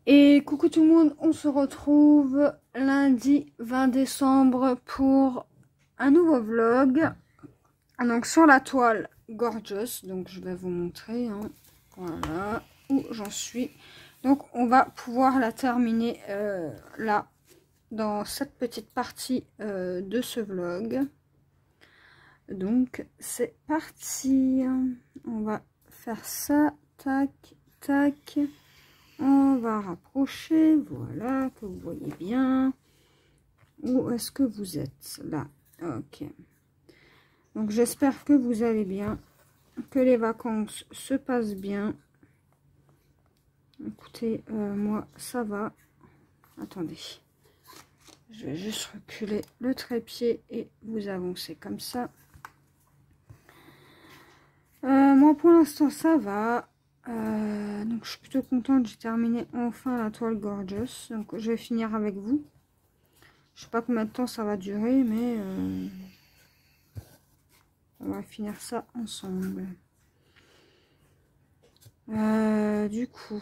Et coucou tout le monde, on se retrouve lundi 20 décembre pour un nouveau vlog. Donc sur la toile Gorgeous, donc je vais vous montrer, hein, voilà où j'en suis. Donc on va pouvoir la terminer là, dans cette petite partie de ce vlog. Donc c'est parti, on va faire ça, tac, tac. On va rapprocher, voilà, que vous voyez bien. Où est-ce que vous êtes? Là, ok. Donc j'espère que vous allez bien, que les vacances se passent bien. Écoutez, moi ça va. Attendez, je vais juste reculer le trépied et vous avancer comme ça. Moi pour l'instant ça va. Donc je suis plutôt contente, j'ai terminé enfin la toile Gorgeous, donc je vais finir avec vous. Je sais pas combien de temps ça va durer, mais on va finir ça ensemble. Du coup,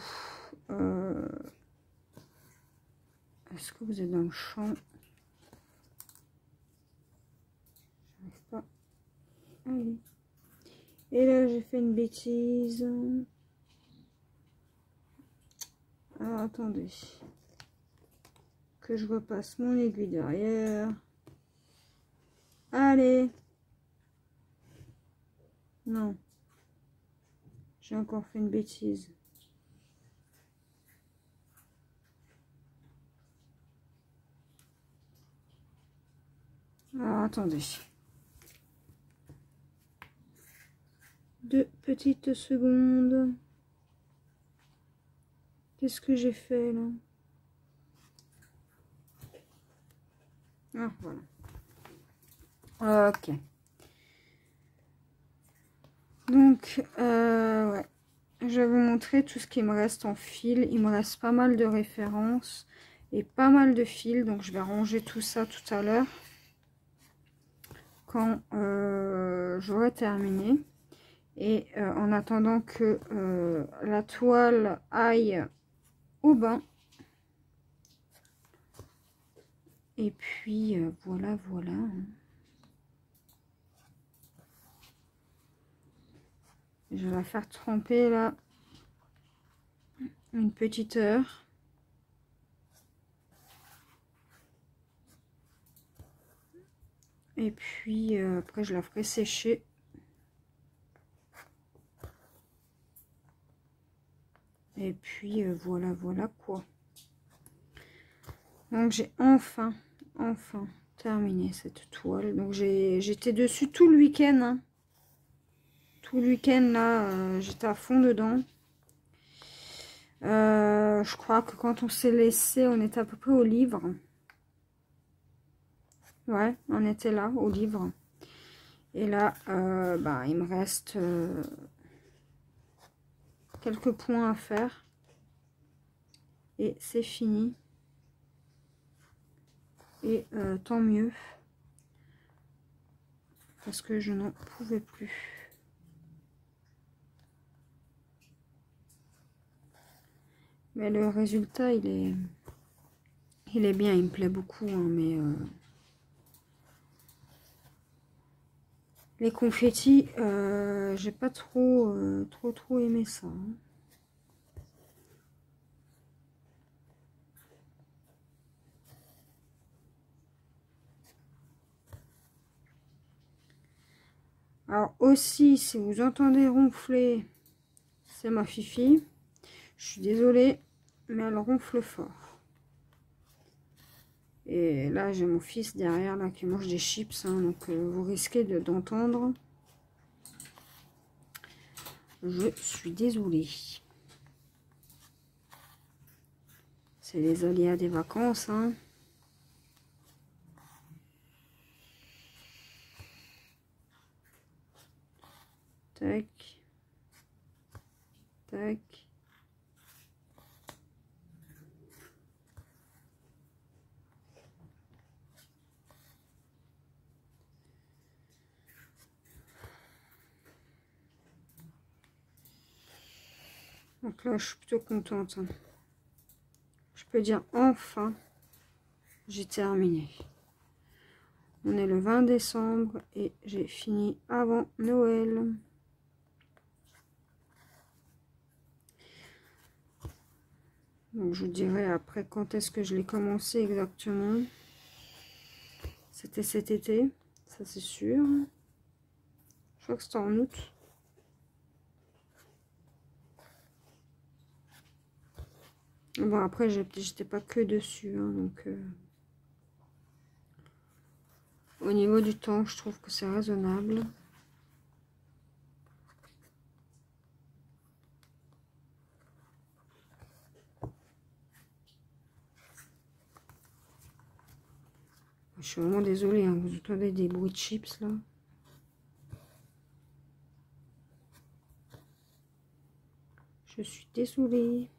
est-ce que vous êtes dans le champ? J'arrive pas. Allez. Et là j'ai fait une bêtise. Alors attendez, que je repasse mon aiguille derrière. Allez. Non. J'ai encore fait une bêtise. Alors attendez. 2 petites secondes. Qu'est-ce que j'ai fait là? Ah voilà. Ok. Donc, ouais. Je vais vous montrer tout ce qui me reste en fil. Il me reste pas mal de références et pas mal de fils. Donc, je vais ranger tout ça tout à l'heure. Quand j'aurai terminé. Et en attendant que la toile aille au bain. Et puis, voilà, voilà. Je vais la faire tremper là une petite heure. Et puis après je la ferai sécher. Et puis voilà, voilà quoi. Donc j'ai enfin terminé cette toile. Donc j'étais dessus tout le week-end. Hein. Tout le week-end là, j'étais à fond dedans. Je crois que quand on s'est laissé, on était à peu près au livre. Ouais, on était là, au livre. Et là, bah, il me reste quelques points à faire. Et c'est fini. Et tant mieux. Parce que je n'en pouvais plus. Mais le résultat, il est bien, il me plaît beaucoup. Hein, mais les confettis, j'ai pas trop aimé ça. Hein. Alors aussi, si vous entendez ronfler, c'est ma Fifi. Je suis désolée, mais elle ronfle fort. Et là, j'ai mon fils derrière là qui mange des chips, hein, donc vous risquez d'entendre. Je suis désolée. C'est les aléas des vacances, hein. Tac. Tac. Donc là, je suis plutôt contente. Hein. peux dire enfin, j'ai terminé. On est le 20 décembre et j'ai fini avant Noël. Donc je vous dirai après quand est-ce que je l'ai commencé exactement. C'était cet été, ça c'est sûr. Je crois que c'était en août. Bon après j'étais pas que dessus, hein, donc au niveau du temps je trouve que c'est raisonnable. Je suis vraiment désolée, hein, vous entendez des bruits de chips là. Je suis désolée.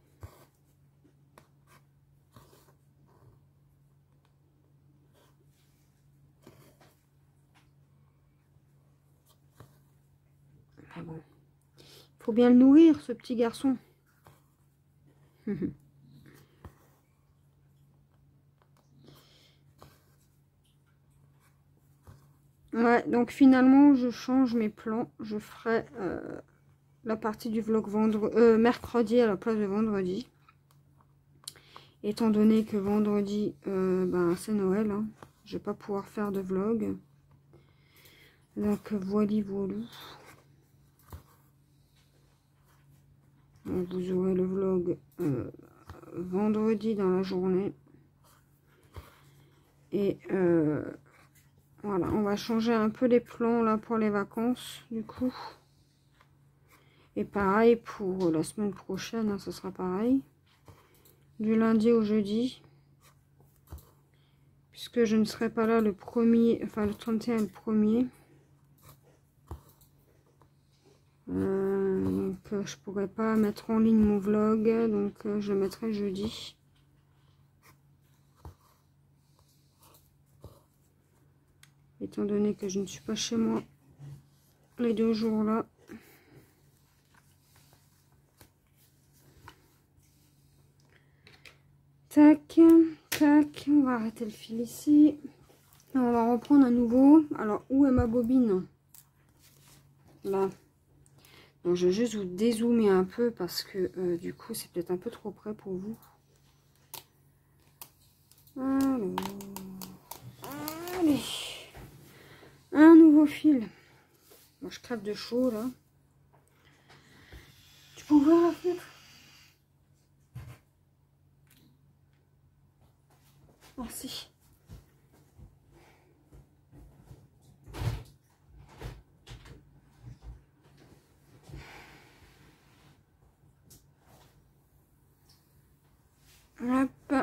Ah bon. Faut bien le nourrir, ce petit garçon. Ouais, donc finalement, je change mes plans. Je ferai la partie du vlog mercredi à la place de vendredi. Étant donné que vendredi, ben, c'est Noël. Hein, je vais pas pouvoir faire de vlog. Donc, voilà. Donc, vous aurez le vlog vendredi dans la journée. Et voilà, on va changer un peu les plans là pour les vacances, du coup. Et pareil pour la semaine prochaine, hein, ce sera pareil. Du lundi au jeudi. Puisque je ne serai pas là le 1er, enfin le 31 et le 1er. Donc je pourrais pas mettre en ligne mon vlog, donc je le mettrai jeudi. Étant donné que je ne suis pas chez moi les 2 jours là. Tac, tac, on va arrêter le fil ici. Et on va reprendre à nouveau. Alors, où est ma bobine? Là. Donc, je vais juste vous dézoomer un peu parce que du coup, c'est peut-être un peu trop près pour vous. Alors, allez. Un nouveau fil. Bon, je crève de chaud là. Tu peux ouvrir la fenêtre? Merci. Hop.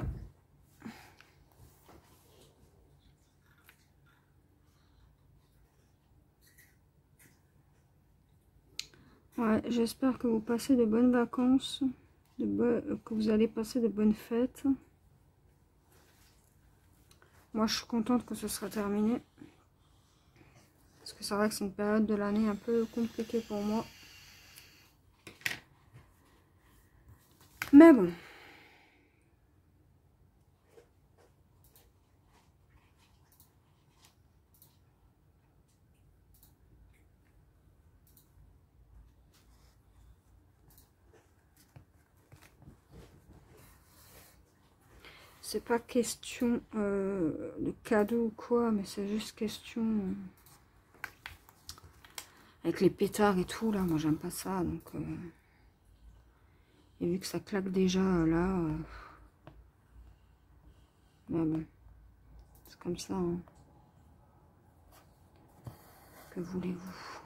Ouais, j'espère que vous passez de bonnes vacances, que vous allez passer de bonnes fêtes. Moi, je suis contente que ce sera terminé. Parce que c'est vrai que c'est une période de l'année un peu compliquée pour moi. Mais bon. C'est pas question de cadeau ou quoi, mais c'est juste question... avec les pétards et tout, là, moi j'aime pas ça, donc... et vu que ça claque déjà, là... mais bon, c'est comme ça, hein. Que voulez-vous?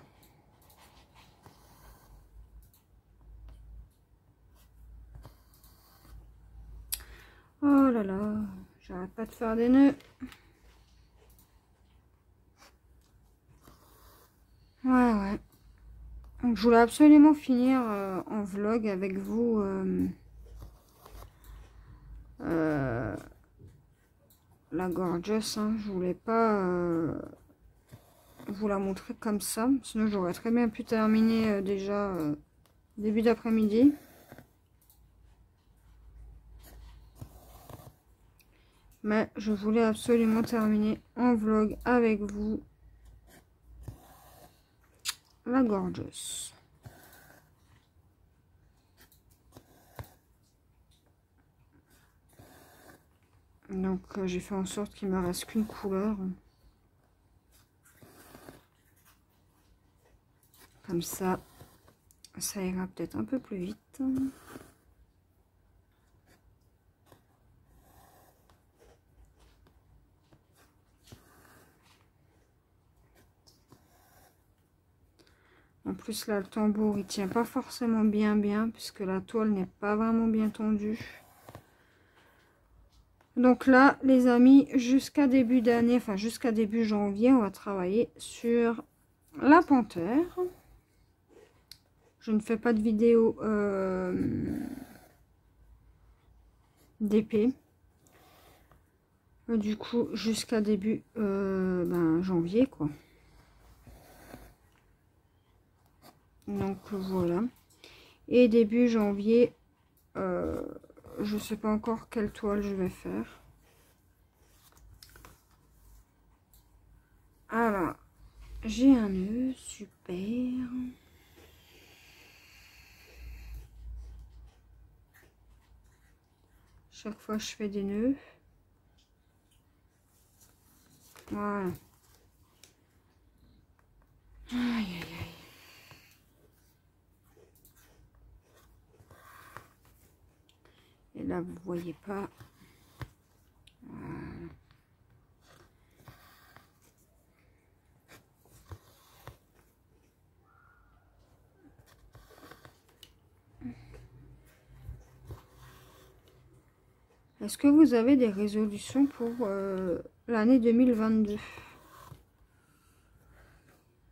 Oh là là, j'arrête pas de faire des nœuds. Ouais. Donc, je voulais absolument finir en vlog avec vous la Gorgeous. Hein. Je voulais pas vous la montrer comme ça. Sinon, j'aurais très bien pu terminer déjà début d'après-midi. Mais je voulais absolument terminer en vlog avec vous la Gorgeous. Donc j'ai fait en sorte qu'il me reste qu'une couleur. Comme ça ira peut-être un peu plus vite. En plus là, le tambour il tient pas forcément bien puisque la toile n'est pas vraiment bien tendue. Donc là les amis, jusqu'à début d'année, enfin jusqu'à début janvier, on va travailler sur la panthère. Je ne fais pas de vidéo d'épée. Du coup jusqu'à début janvier quoi. Donc voilà. Et début janvier, je sais pas encore quelle toile je vais faire. Alors, j'ai un nœud, super. Chaque fois je fais des nœuds. Voilà. Aïe, aïe, aïe. Et là, vous voyez pas. Voilà. Est-ce que vous avez des résolutions pour l'année 2022?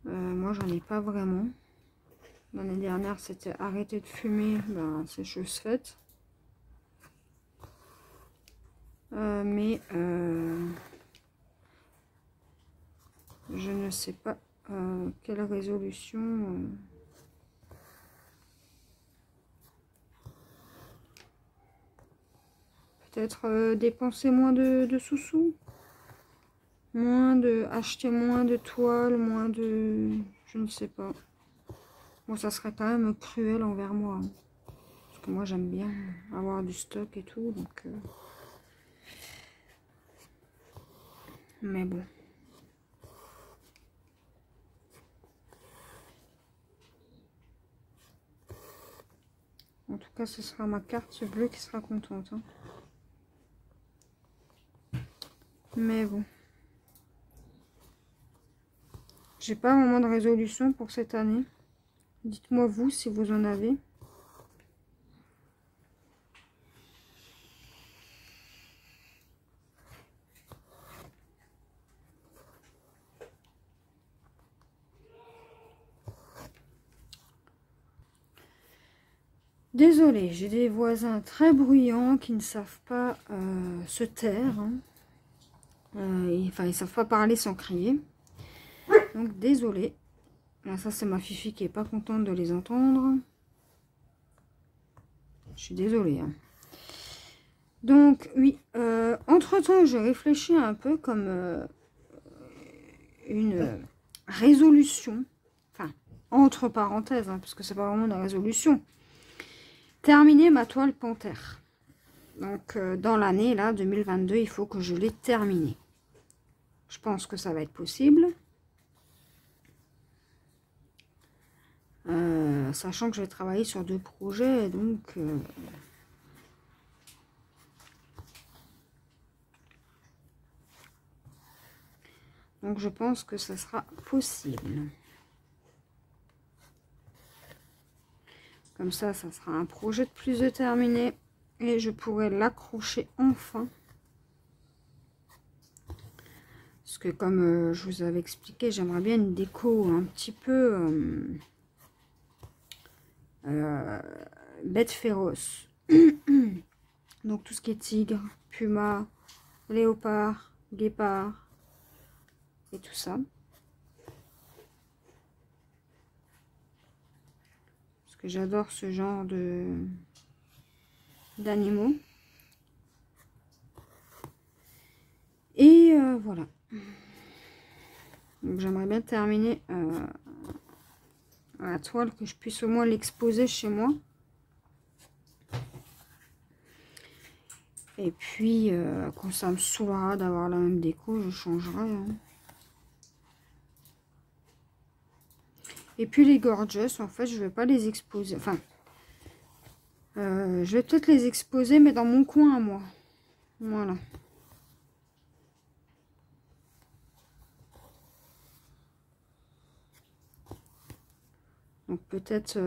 Moi, j'en ai pas vraiment. L'année dernière, c'était arrêter de fumer. Ben, c'est chose faite. Je ne sais pas quelle résolution. Peut-être dépenser moins de sous-sous. Acheter moins de toiles, moins de... Je ne sais pas. Bon, ça serait quand même cruel envers moi. Hein. Parce que moi, j'aime bien avoir du stock et tout. Donc, mais bon. En tout cas, ce sera ma carte bleue qui sera contente. Hein. Mais bon. J'ai pas vraiment de résolution pour cette année. Dites-moi vous si vous en avez. Désolée, j'ai des voisins très bruyants qui ne savent pas se taire. Hein. Enfin, ils ne savent pas parler sans crier. Donc, désolée. Là, ça, c'est ma fifi qui est pas contente de les entendre. Je suis désolée. Hein. Donc, oui. Entre-temps, je réfléchis un peu comme une résolution. Enfin, entre parenthèses, hein, parce que c'est pas vraiment une résolution. Terminer ma toile panthère. Donc, dans l'année, là, 2022, il faut que je l'ai terminée. Je pense que ça va être possible. Sachant que je vais travailler sur 2 projets, donc... donc, je pense que ça sera possible. Comme ça sera un projet de plus de terminé. Et je pourrais l'accrocher enfin. Parce que comme je vous avais expliqué, j'aimerais bien une déco un petit peu bête féroce. Donc tout ce qui est tigre, puma, léopard, guépard et tout ça. Parce que j'adore ce genre d'animaux. voilà. Donc j'aimerais bien terminer la toile, que je puisse au moins l'exposer chez moi. Et puis quand ça me saoulera d'avoir la même déco, je changerai. Hein. Et puis les gorgeous, en fait, je vais pas les exposer. Enfin, je vais peut-être les exposer, mais dans mon coin à moi. Voilà. Donc peut-être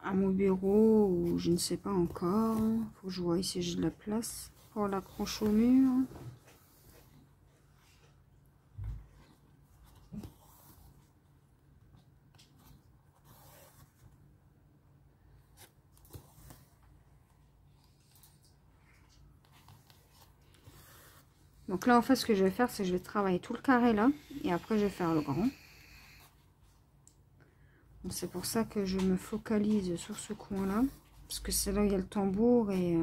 à mon bureau, ou je ne sais pas encore. Faut que je vois si j'ai de la place pour l'accrocher au mur. Donc là, en fait, ce que je vais faire, c'est que je vais travailler tout le carré là. Et après, je vais faire le grand. C'est pour ça que je me focalise sur ce coin-là. Parce que c'est là où il y a le tambour et...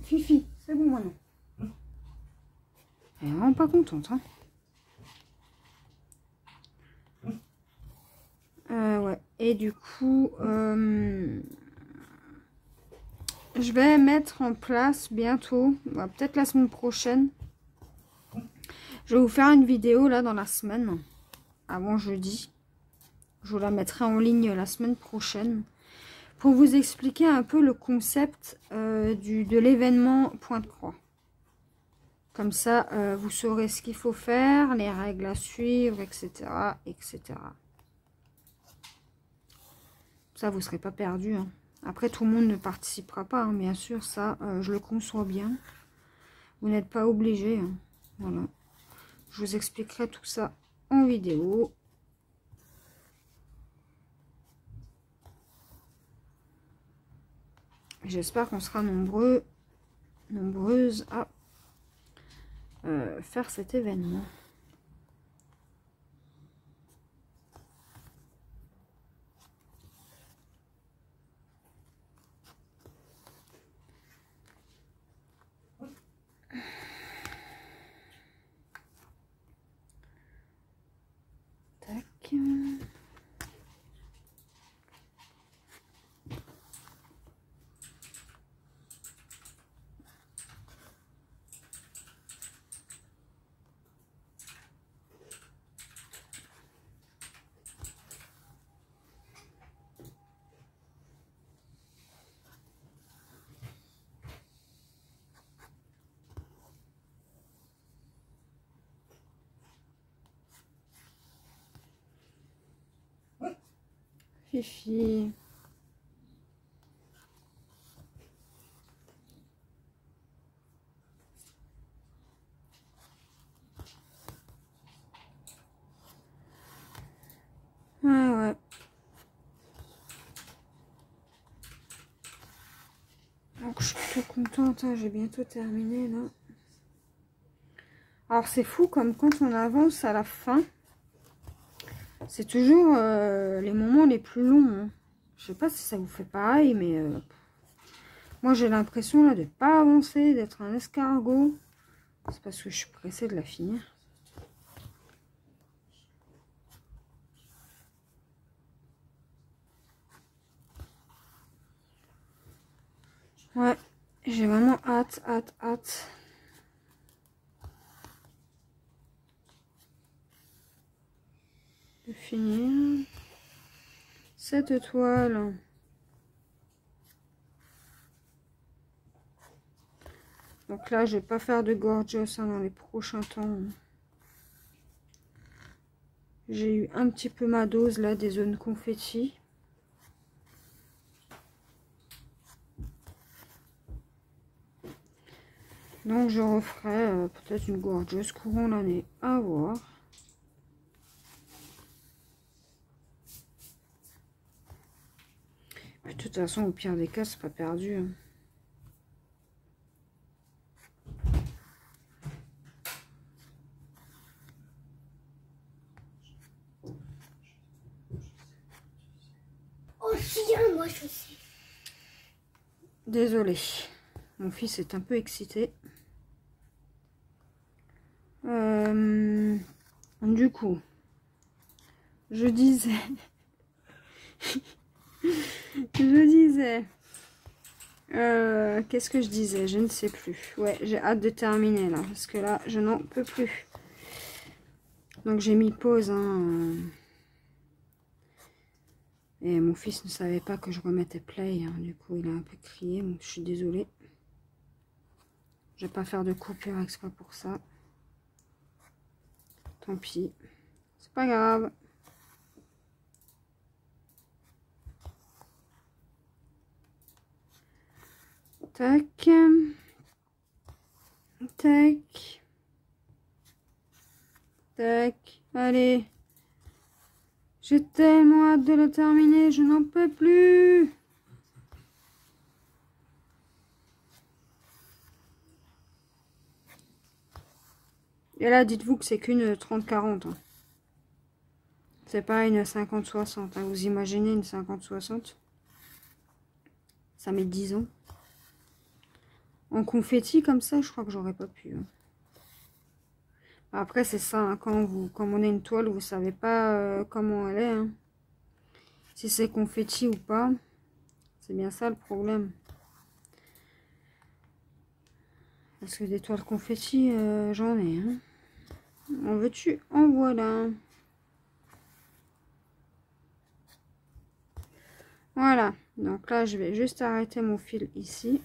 Fifi, c'est bon maintenant. Elle est vraiment pas contente, hein. Ouais. Et du coup... je vais mettre en place bientôt, peut-être la semaine prochaine. Je vais vous faire une vidéo là dans la semaine, avant jeudi. Je vous la mettrai en ligne la semaine prochaine pour vous expliquer un peu le concept de l'événement Pointe-Croix. Comme ça, vous saurez ce qu'il faut faire, les règles à suivre, etc. etc. Ça, vous ne serez pas perdu. Hein. Après, tout le monde ne participera pas, hein, bien sûr, ça, je le conçois bien. Vous n'êtes pas obligé. Hein. Voilà. Je vous expliquerai tout ça en vidéo. J'espère qu'on sera nombreuses à faire cet événement. Tac. Fifi. Ouais. Donc je suis plutôt contente, hein, j'ai bientôt terminé là. Alors c'est fou comme quand on avance à la fin, c'est toujours les moments les plus longs. Hein. Je sais pas si ça vous fait pareil, mais moi j'ai l'impression là de pas avancer, d'être un escargot. C'est parce que je suis pressée de la finir. Ouais, j'ai vraiment hâte. De finir cette toile. Donc là, je vais pas faire de gorgeous hein, dans les prochains temps. J'ai eu un petit peu ma dose là des zones confetti. Donc je referai peut-être une gorgeous courant l'année à voir. Mais de toute façon, au pire des cas, c'est pas perdu. Hein. Aussi, moi je sais. Désolée. Mon fils est un peu excité. Du coup, je disais... qu'est-ce que je disais? Je ne sais plus. Ouais, j'ai hâte de terminer là, parce que là, je n'en peux plus. Donc j'ai mis pause, hein. Et mon fils ne savait pas que je remettais play, hein. Du coup, il a un peu crié, donc je suis désolée. Je vais pas faire de coupure exprès pour ça. Tant pis. C'est pas grave. Tac. Tac. Tac. Allez. J'ai tellement hâte de le terminer, je n'en peux plus. Et là, dites-vous que c'est qu'une 30-40. Hein. C'est pas une 50-60. Hein. Vous imaginez une 50-60? Ça met 10 ans. En confetti comme ça, je crois que j'aurais pas pu. Hein. Après, c'est ça, hein, comme on a une toile, vous savez pas comment elle est. Hein. Si c'est confetti ou pas. C'est bien ça le problème. Parce que des toiles confetti, j'en ai. Hein. En veux-tu? En voilà. Voilà. Donc là, je vais juste arrêter mon fil ici.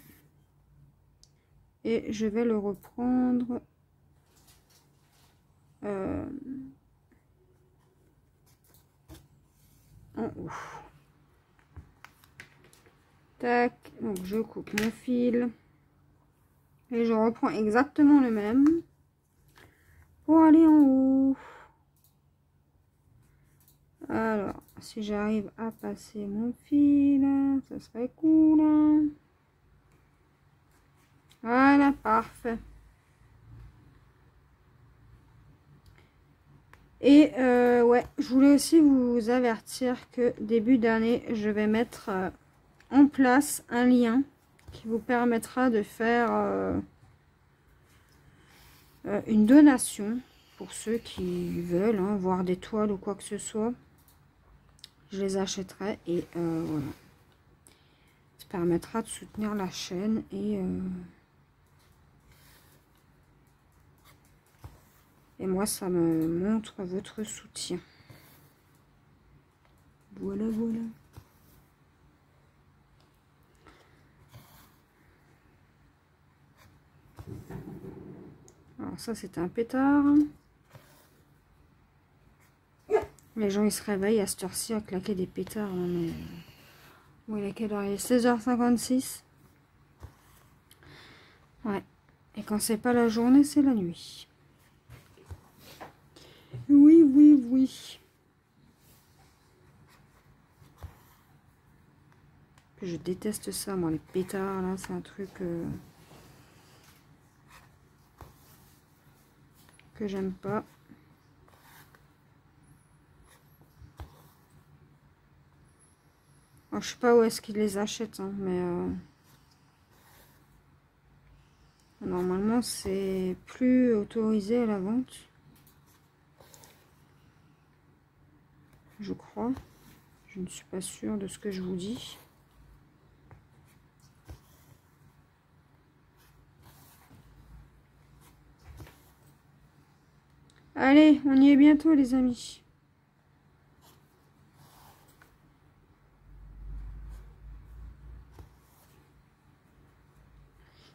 Et je vais le reprendre. En haut. Tac. Donc je coupe mon fil. Et je reprends exactement le même. Pour aller en haut. Alors, si j'arrive à passer mon fil, ça serait cool. Voilà, parfait. Et ouais, je voulais aussi vous avertir que début d'année, je vais mettre en place un lien qui vous permettra de faire une donation pour ceux qui veulent, hein, voir des toiles ou quoi que ce soit. Je les achèterai et voilà. Ça permettra de soutenir la chaîne et moi, ça me montre votre soutien. Voilà, voilà. Alors ça, c'est un pétard. Les gens, ils se réveillent à cette heure-ci à claquer des pétards. Hein, mais... Bon, il est quelle heure? Il est 16h56. Ouais. Et quand c'est pas la journée, c'est la nuit. Oui, oui, oui. Je déteste ça, moi, les pétards, là, c'est un truc que j'aime pas. Alors, je sais pas où est-ce qu'ils les achètent, hein, mais normalement, c'est plus autorisé à la vente. Je crois. Je ne suis pas sûre de ce que je vous dis. Allez, on y est bientôt, les amis.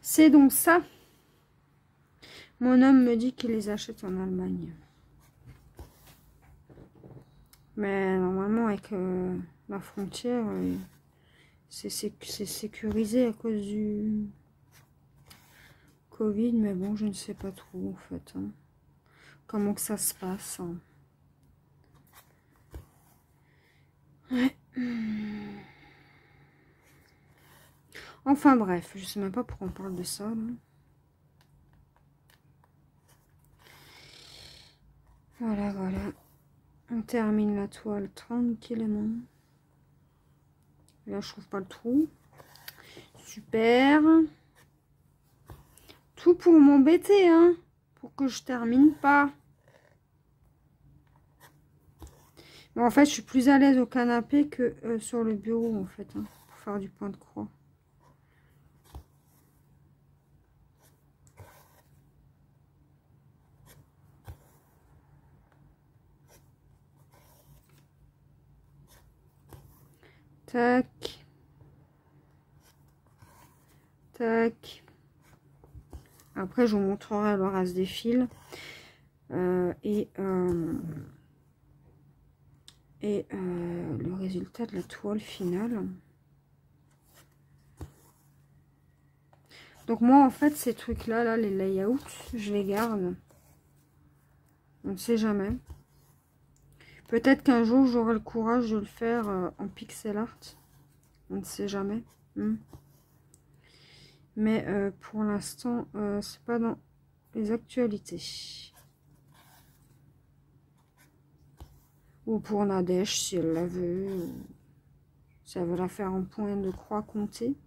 C'est donc ça. Mon homme me dit qu'il les achète en Allemagne. Mais normalement, avec la frontière, c'est sécurisé à cause du Covid. Mais bon, je ne sais pas trop, en fait. Hein. Comment que ça se passe. Hein. Ouais. Enfin bref, je sais même pas pourquoi on parle de ça. Là. Voilà, voilà. On termine la toile tranquillement. Là, je trouve pas le trou. Super. Tout pour m'embêter, hein. Pour que je termine pas. Mais en fait, je suis plus à l'aise au canapé que sur le bureau, en fait, hein, pour faire du point de croix. Tac. Tac. Après, je vous montrerai le reste des fils. Le résultat de la toile finale. Donc moi, en fait, ces trucs-là, là, les layouts, je les garde. On ne sait jamais. Peut-être qu'un jour, j'aurai le courage de le faire en pixel art. On ne sait jamais. Mais pour l'instant, c'est pas dans les actualités. Ou pour Nadège, si elle la veut. Si elle veut la faire en point de croix compté.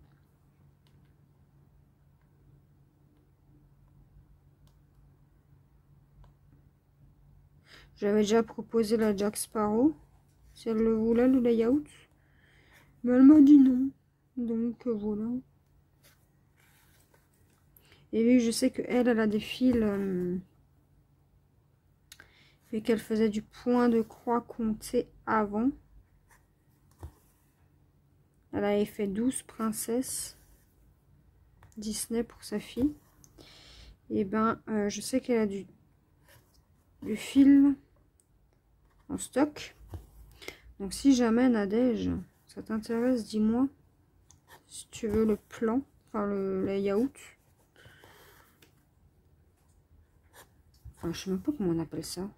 J'avais déjà proposé la Jack Sparrow. Si elle le voulait, le layout. Mais elle m'a dit non. Donc voilà. Et vu que je sais qu'elle, elle a des fils. Vu qu'elle faisait du point de croix compté avant. Elle avait fait 12 princesses Disney pour sa fille. Et ben, je sais qu'elle a du fil en stock. Donc si jamais Nadège, ça t'intéresse, dis-moi. Si tu veux le plan, enfin le layout. Enfin, je sais même pas comment on appelle ça.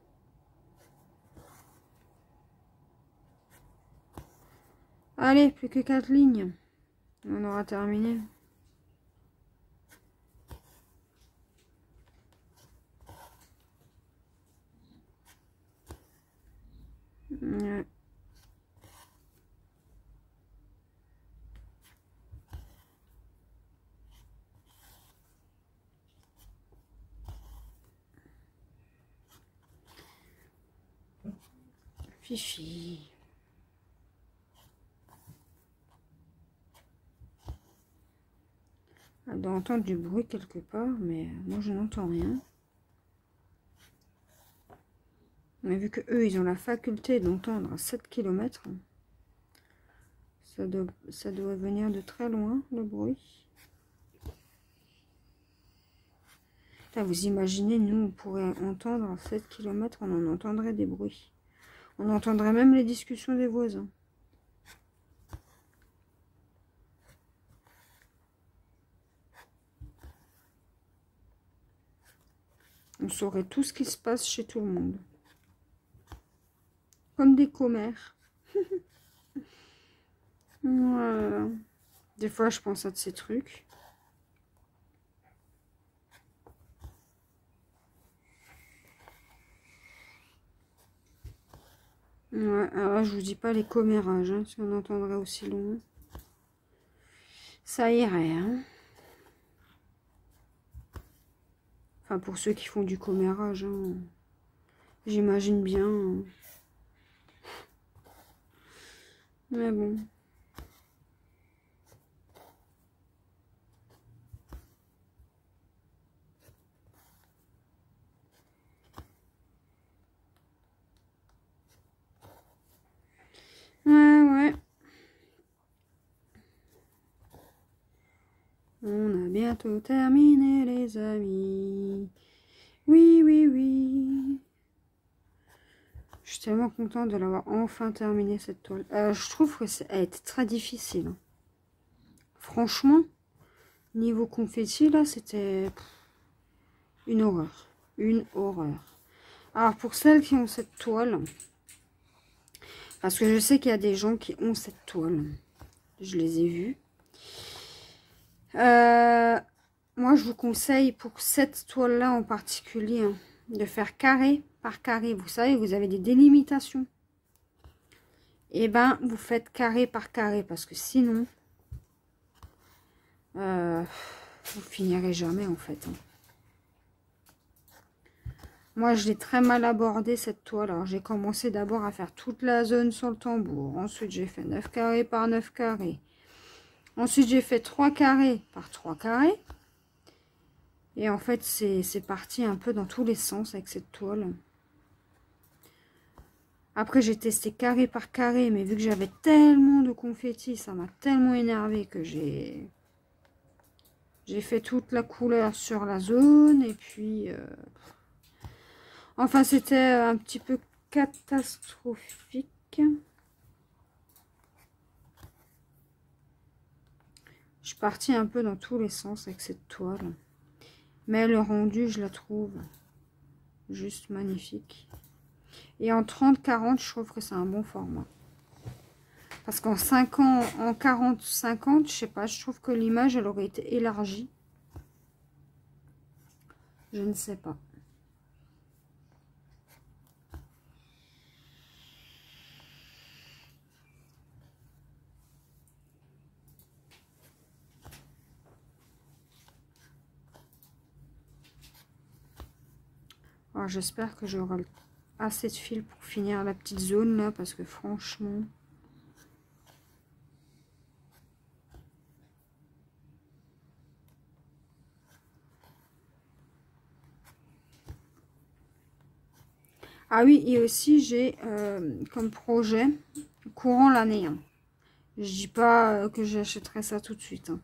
Allez, plus que 4 lignes. On aura terminé. Ouais. Fifi. Elle doit entendre du bruit quelque part, mais moi je n'entends rien. Mais vu que eux, ils ont la faculté d'entendre à 7 km, ça doit venir de très loin, le bruit. Là, vous imaginez, nous, on pourrait entendre à 7 km, on en entendrait des bruits. On entendrait même les discussions des voisins. On saurait tout ce qui se passe chez tout le monde. Comme des commères. Voilà. Des fois, je pense à de ces trucs. Ouais, alors je vous dis pas les commérages, hein, si on entendrait aussi loin. Ça irait, hein. Enfin, pour ceux qui font du commérage, hein, j'imagine bien. Hein. Mais bon. Ouais. On a bientôt terminé, les amis. Oui. Je suis tellement contente de l'avoir enfin terminé, cette toile. Je trouve que elle était très difficile. Hein. Franchement, niveau confetti, là, c'était une horreur. Une horreur. Alors, pour celles qui ont cette toile, parce que je sais qu'il y a des gens qui ont cette toile. Je les ai vus. Moi, je vous conseille pour cette toile-là en particulier, hein, de faire carré par carré. Vous savez, vous avez des délimitations. Et ben, vous faites carré par carré parce que sinon, vous finirez jamais en fait. Hein. Moi, je l'ai très mal abordé cette toile. Alors, j'ai commencé d'abord à faire toute la zone sur le tambour. Ensuite, j'ai fait 9 carrés par 9 carrés. Ensuite, j'ai fait 3 carrés par 3 carrés. Et en fait, c'est parti un peu dans tous les sens avec cette toile. Après, j'ai testé carré par carré. Mais vu que j'avais tellement de confettis, ça m'a tellement énervé que j'ai fait toute la couleur sur la zone. Et puis... enfin, c'était un petit peu catastrophique. Je suis partie un peu dans tous les sens avec cette toile. Mais le rendu, je la trouve juste magnifique. Et en 30-40, je trouve que c'est un bon format. Parce qu'en 50, en 40-50, je sais pas, je trouve que l'image, elle aurait été élargie. Je ne sais pas. Alors, j'espère que j'aurai assez de fil pour finir la petite zone là, parce que franchement... Ah oui, et aussi j'ai comme projet courant l'année. Hein. Je dis pas que j'achèterai ça tout de suite. Hein.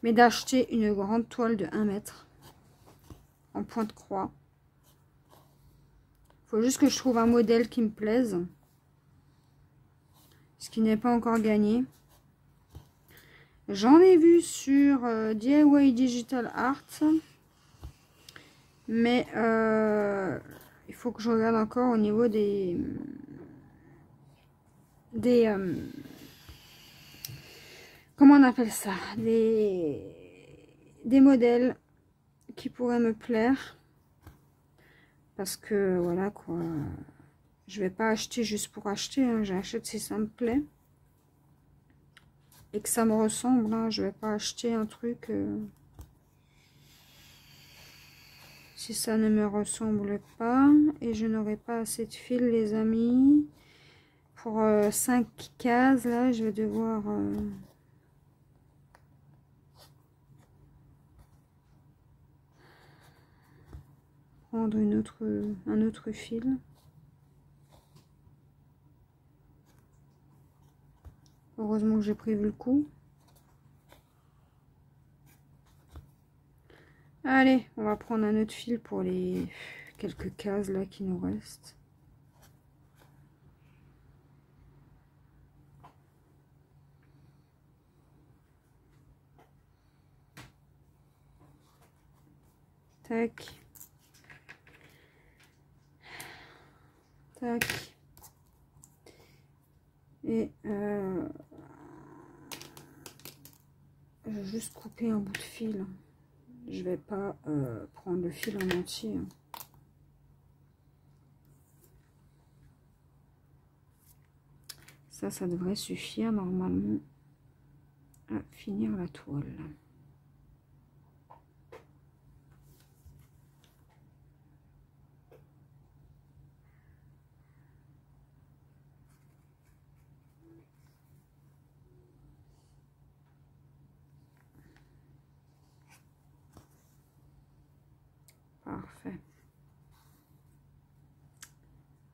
Mais d'acheter une grande toile de 1 mètre en pointe croix. Faut juste que je trouve un modèle qui me plaise. Ce qui n'est pas encore gagné. J'en ai vu sur DIY Digital Art. Mais il faut que je regarde encore au niveau des comment on appelle ça, des modèles qui pourraient me plaire, parce que voilà quoi, je vais pas acheter juste pour acheter, hein. J'achète si ça me plaît et que ça me ressemble, hein. Je vais pas acheter un truc si ça ne me ressemble pas, et je n'aurai pas assez de fil, les amis. Pour 5 cases, là, je vais devoir... prendre un autre fil. Heureusement que j'ai prévu le coup. Allez, on va prendre un autre fil pour les quelques cases là qui nous restent. Tac. Tac. Et je vais juste couper un bout de fil. Je vais pas prendre le fil en entier. Ça devrait suffire normalement à finir la toile. Parfait.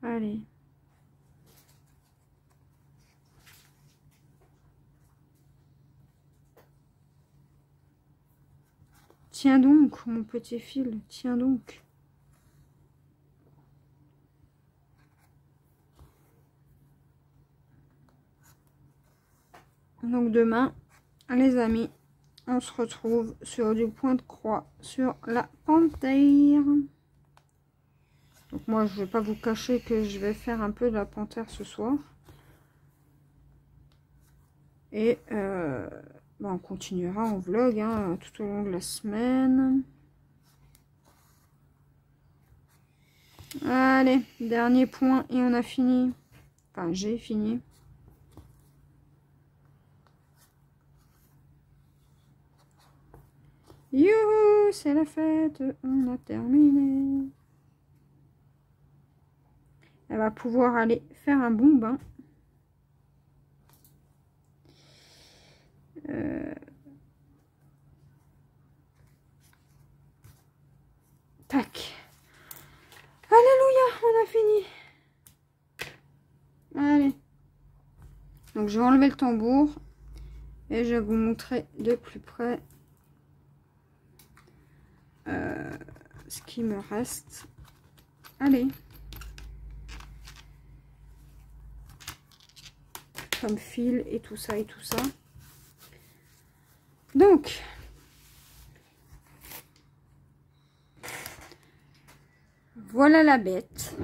Allez. Tiens donc, mon petit fil, tiens donc. Donc demain, les amis, on se retrouve sur du point de croix sur la panthère. Donc moi, je vais pas vous cacher que je vais faire un peu de la panthère ce soir. Et on continuera en vlog hein, tout au long de la semaine. Allez, dernier point et on a fini. Enfin, j'ai fini. Youhou, c'est la fête, on a terminé. Elle va pouvoir aller faire un bon bain. Tac. Alléluia, on a fini. Allez. Donc je vais enlever le tambour et je vais vous montrer de plus près ce qui me reste. Allez. Comme fil et tout ça et tout ça. Donc voilà la bête.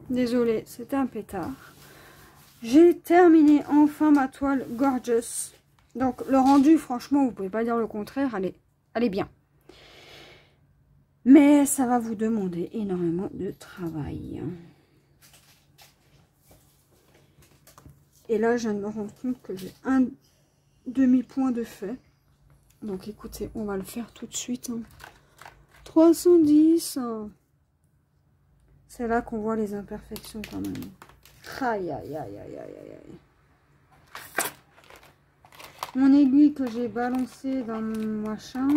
Désolée, c'était un pétard. J'ai terminé enfin ma toile Gorgeous. Donc le rendu, franchement, vous pouvez pas dire le contraire, elle est bien. Mais ça va vous demander énormément de travail. Et là, je viens de me rendre compte que j'ai un demi-point de fait. Donc écoutez, on va le faire tout de suite. 310. C'est là qu'on voit les imperfections quand même. Aïe, aïe, aïe, aïe, aïe, aïe. Mon aiguille que j'ai balancée dans mon machin.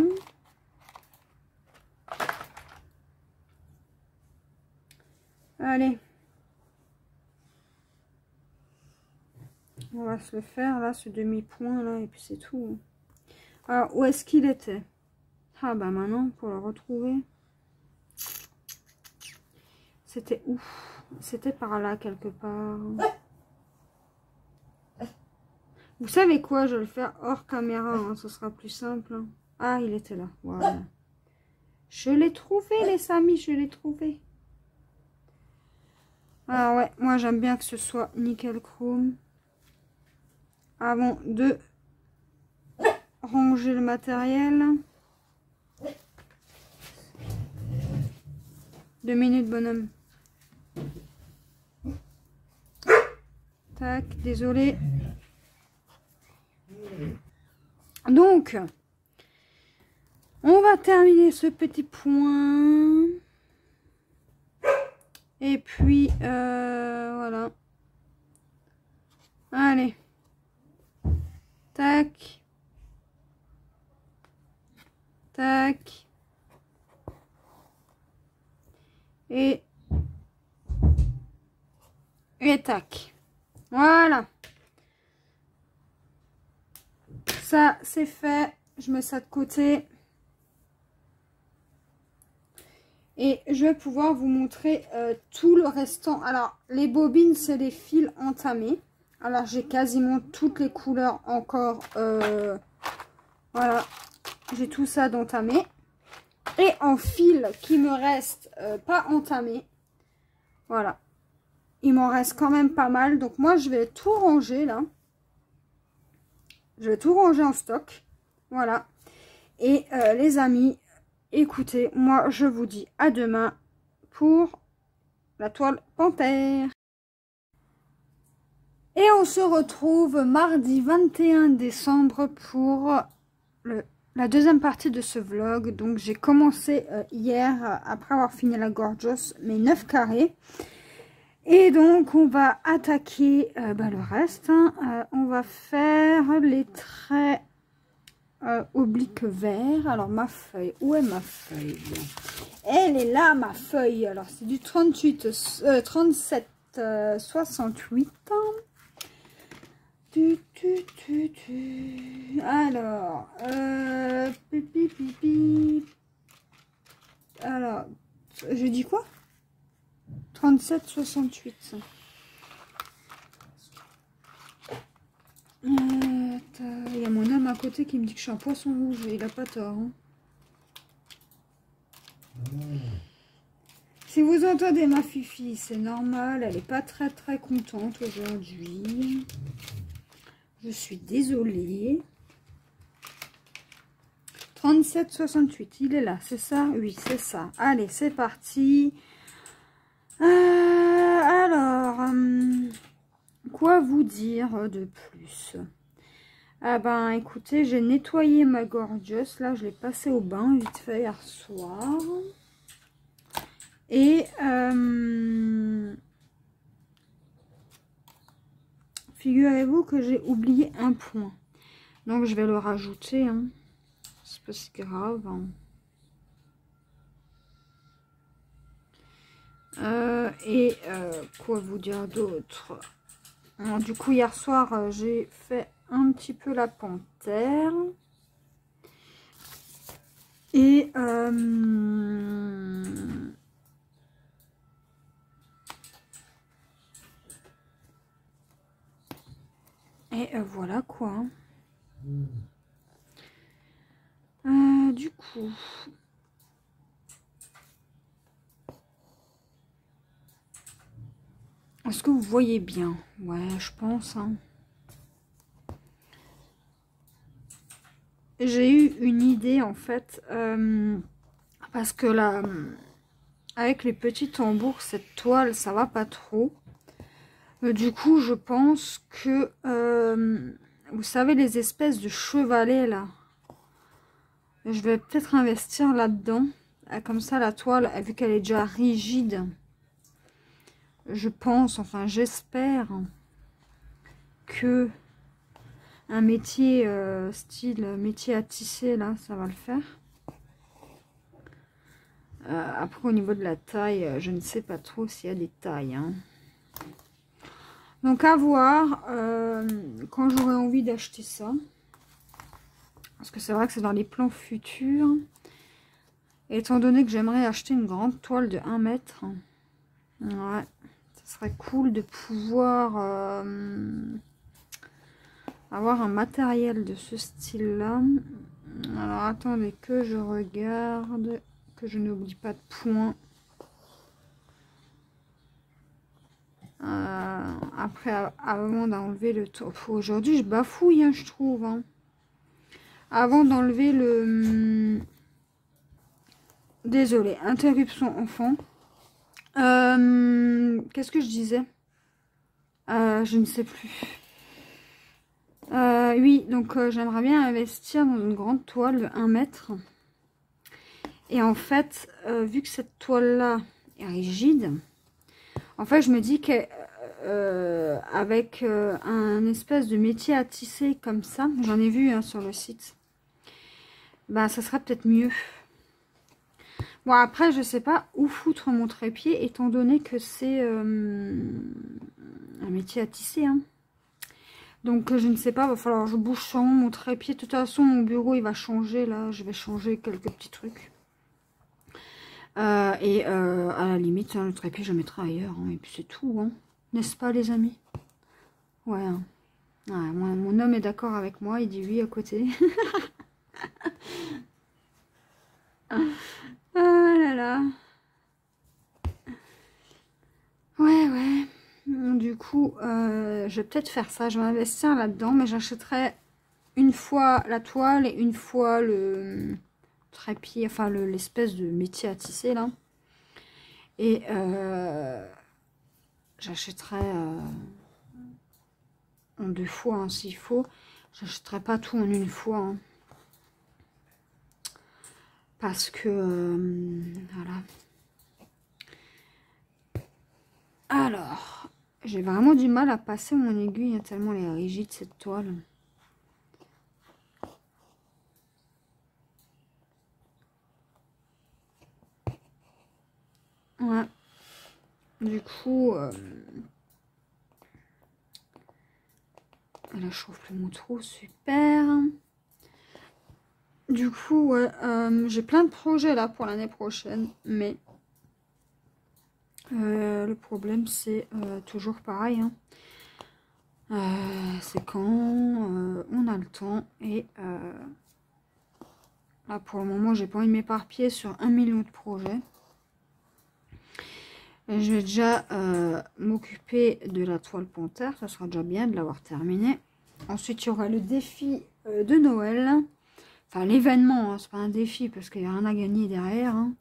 Allez. On va se le faire là, ce demi-point là, et puis c'est tout. Alors, où est-ce qu'il était? Ah bah maintenant, pour le retrouver. C'était où? C'était par là quelque part. Vous savez quoi? Je vais le faire hors caméra, hein, ce sera plus simple. Hein. Ah, il était là. Voilà. Je l'ai trouvé, les amis, je l'ai trouvé. Ah ouais, moi j'aime bien que ce soit nickel chrome. Avant de ranger le matériel. 2 minutes, bonhomme. Tac, désolé. Donc, on va terminer ce petit point. Et puis, voilà. Allez. Tac. Tac. Et tac. Voilà. Ça, c'est fait. Je mets ça de côté. Et je vais pouvoir vous montrer tout le restant. Alors, les bobines, c'est des fils entamés. Alors, j'ai quasiment toutes les couleurs encore. Voilà. J'ai tout ça d'entamé. Et en fil qui me reste pas entamé. Voilà. Il m'en reste quand même pas mal. Donc, moi, je vais tout ranger là. Je vais tout ranger en stock. Voilà. Et les amis, écoutez, moi, je vous dis à demain pour la toile panthère. Et on se retrouve mardi 21 décembre pour la deuxième partie de ce vlog. Donc, j'ai commencé hier, après avoir fini la Gorgeous, mes 9 carrés. Et donc, on va attaquer le reste. Hein. On va faire les traits obliques verts. Alors, ma feuille. Où est ma feuille? Elle est là, ma feuille. Alors, c'est du 37, 68. Alors, alors, je dis quoi? 37, 68. Il y a mon homme à côté qui me dit que je suis un poisson rouge et il a pas tort. Hein. Si vous entendez ma fifi, c'est normal. Elle n'est pas très contente aujourd'hui. Je suis désolée. 37, 68. Il est là, c'est ça? Oui, c'est ça. Allez, c'est parti. Alors, quoi vous dire de plus? Ah ben, écoutez, j'ai nettoyé ma Gorgeous. Là, je l'ai passé au bain vite fait hier soir. Et figurez-vous que j'ai oublié un point. Donc je vais le rajouter. Hein. C'est pas si grave. Hein. Quoi vous dire d'autre? Du coup, hier soir, j'ai fait un petit peu la panthère. Et voilà quoi. Du coup, est-ce que vous voyez bien? Ouais, je pense. Hein. J'ai eu une idée en fait, parce que là, avec les petits tambours, cette toile, ça va pas trop. Du coup, je pense que, vous savez, les espèces de chevalets là, je vais peut-être investir là-dedans. Comme ça, la toile, vu qu'elle est déjà rigide, je pense, enfin j'espère que un métier style métier à tisser, là, ça va le faire. Après, au niveau de la taille, je ne sais pas trop s'il y a des tailles. Hein. Donc, à voir quand j'aurai envie d'acheter ça. Parce que c'est vrai que c'est dans les plans futurs. Étant donné que j'aimerais acheter une grande toile de 1 mètre. Ouais, ça serait cool de pouvoir avoir un matériel de ce style-là. Alors, attendez que je regarde, que je n'oublie pas de points. Après, avant d'enlever le tofu. Aujourd'hui, je bafouille, hein, je trouve. Hein. Avant d'enlever le... Désolée, interruption enfant. Qu'est-ce que je disais? Je ne sais plus. Oui, donc j'aimerais bien investir dans une grande toile de 1 mètre. Et en fait, vu que cette toile-là est rigide, en fait, je me dis que avec un espèce de métier à tisser comme ça, j'en ai vu hein, sur le site, bah ça serait peut-être mieux. Bon, après, je sais pas où foutre mon trépied, étant donné que c'est un métier à tisser. Hein. Donc, je ne sais pas, va falloir que je bouge sûrement mon trépied. De toute façon, mon bureau, il va changer, là. Je vais changer quelques petits trucs. À la limite, hein, le trépied, je le mettrai ailleurs. Hein, et puis, c'est tout, hein. N'est-ce pas, les amis? Ouais. Hein. Ouais, mon homme est d'accord avec moi. Il dit oui à côté. Ah là là. Ouais. Du coup, je vais peut-être faire ça. Je vais investir là-dedans. Mais j'achèterai une fois la toile et une fois le trépied. Enfin, l'espèce de métier à tisser, là. Et j'achèterai en 2 fois, hein, s'il faut. J'achèterai pas tout en une fois. Hein. Parce que, voilà. Alors, j'ai vraiment du mal à passer mon aiguille, hein, tellement elle est rigide, cette toile. Ouais. Du coup, là, je chauffe mon trou, super. Du coup, ouais, j'ai plein de projets là pour l'année prochaine, mais le problème c'est toujours pareil. Hein. C'est quand on a le temps et là pour le moment j'ai pas envie de m'éparpiller sur 1 million de projets. Et je vais déjà m'occuper de la toile panthère, ça sera déjà bien de l'avoir terminé. Ensuite il y aura le défi de Noël. Enfin, l'événement, hein, c'est pas un défi parce qu'il n'y a rien à gagner derrière. Hein.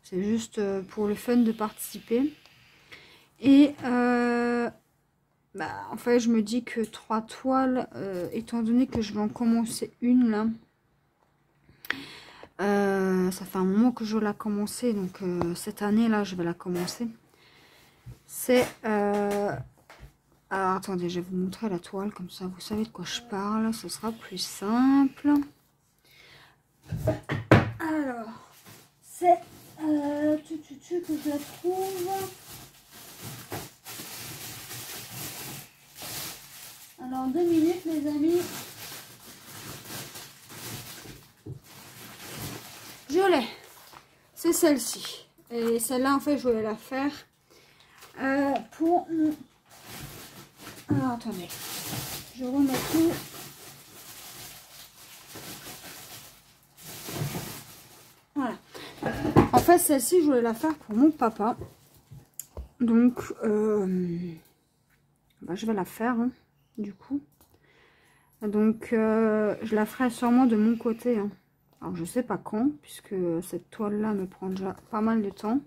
C'est juste pour le fun de participer. Et en fait, je me dis que 3 toiles, étant donné que je vais en commencer une là. Ça fait un moment que je veux la commencer. Donc, cette année là, je vais la commencer. C'est Alors, attendez, je vais vous montrer la toile, comme ça vous savez de quoi je parle, ce sera plus simple. Alors, c'est que je la trouve. Alors, 2 minutes, les amis. Je l'ai. C'est celle-ci. Et celle-là, en fait, je voulais la faire pour mon... Alors, attendez. Je remets tout. Voilà. En fait, celle-ci, je voulais la faire pour mon papa. Donc, bah, je vais la faire, hein, du coup. Donc, je la ferai sûrement de mon côté, hein. Alors, je sais pas quand, puisque cette toile-là me prend déjà pas mal de temps.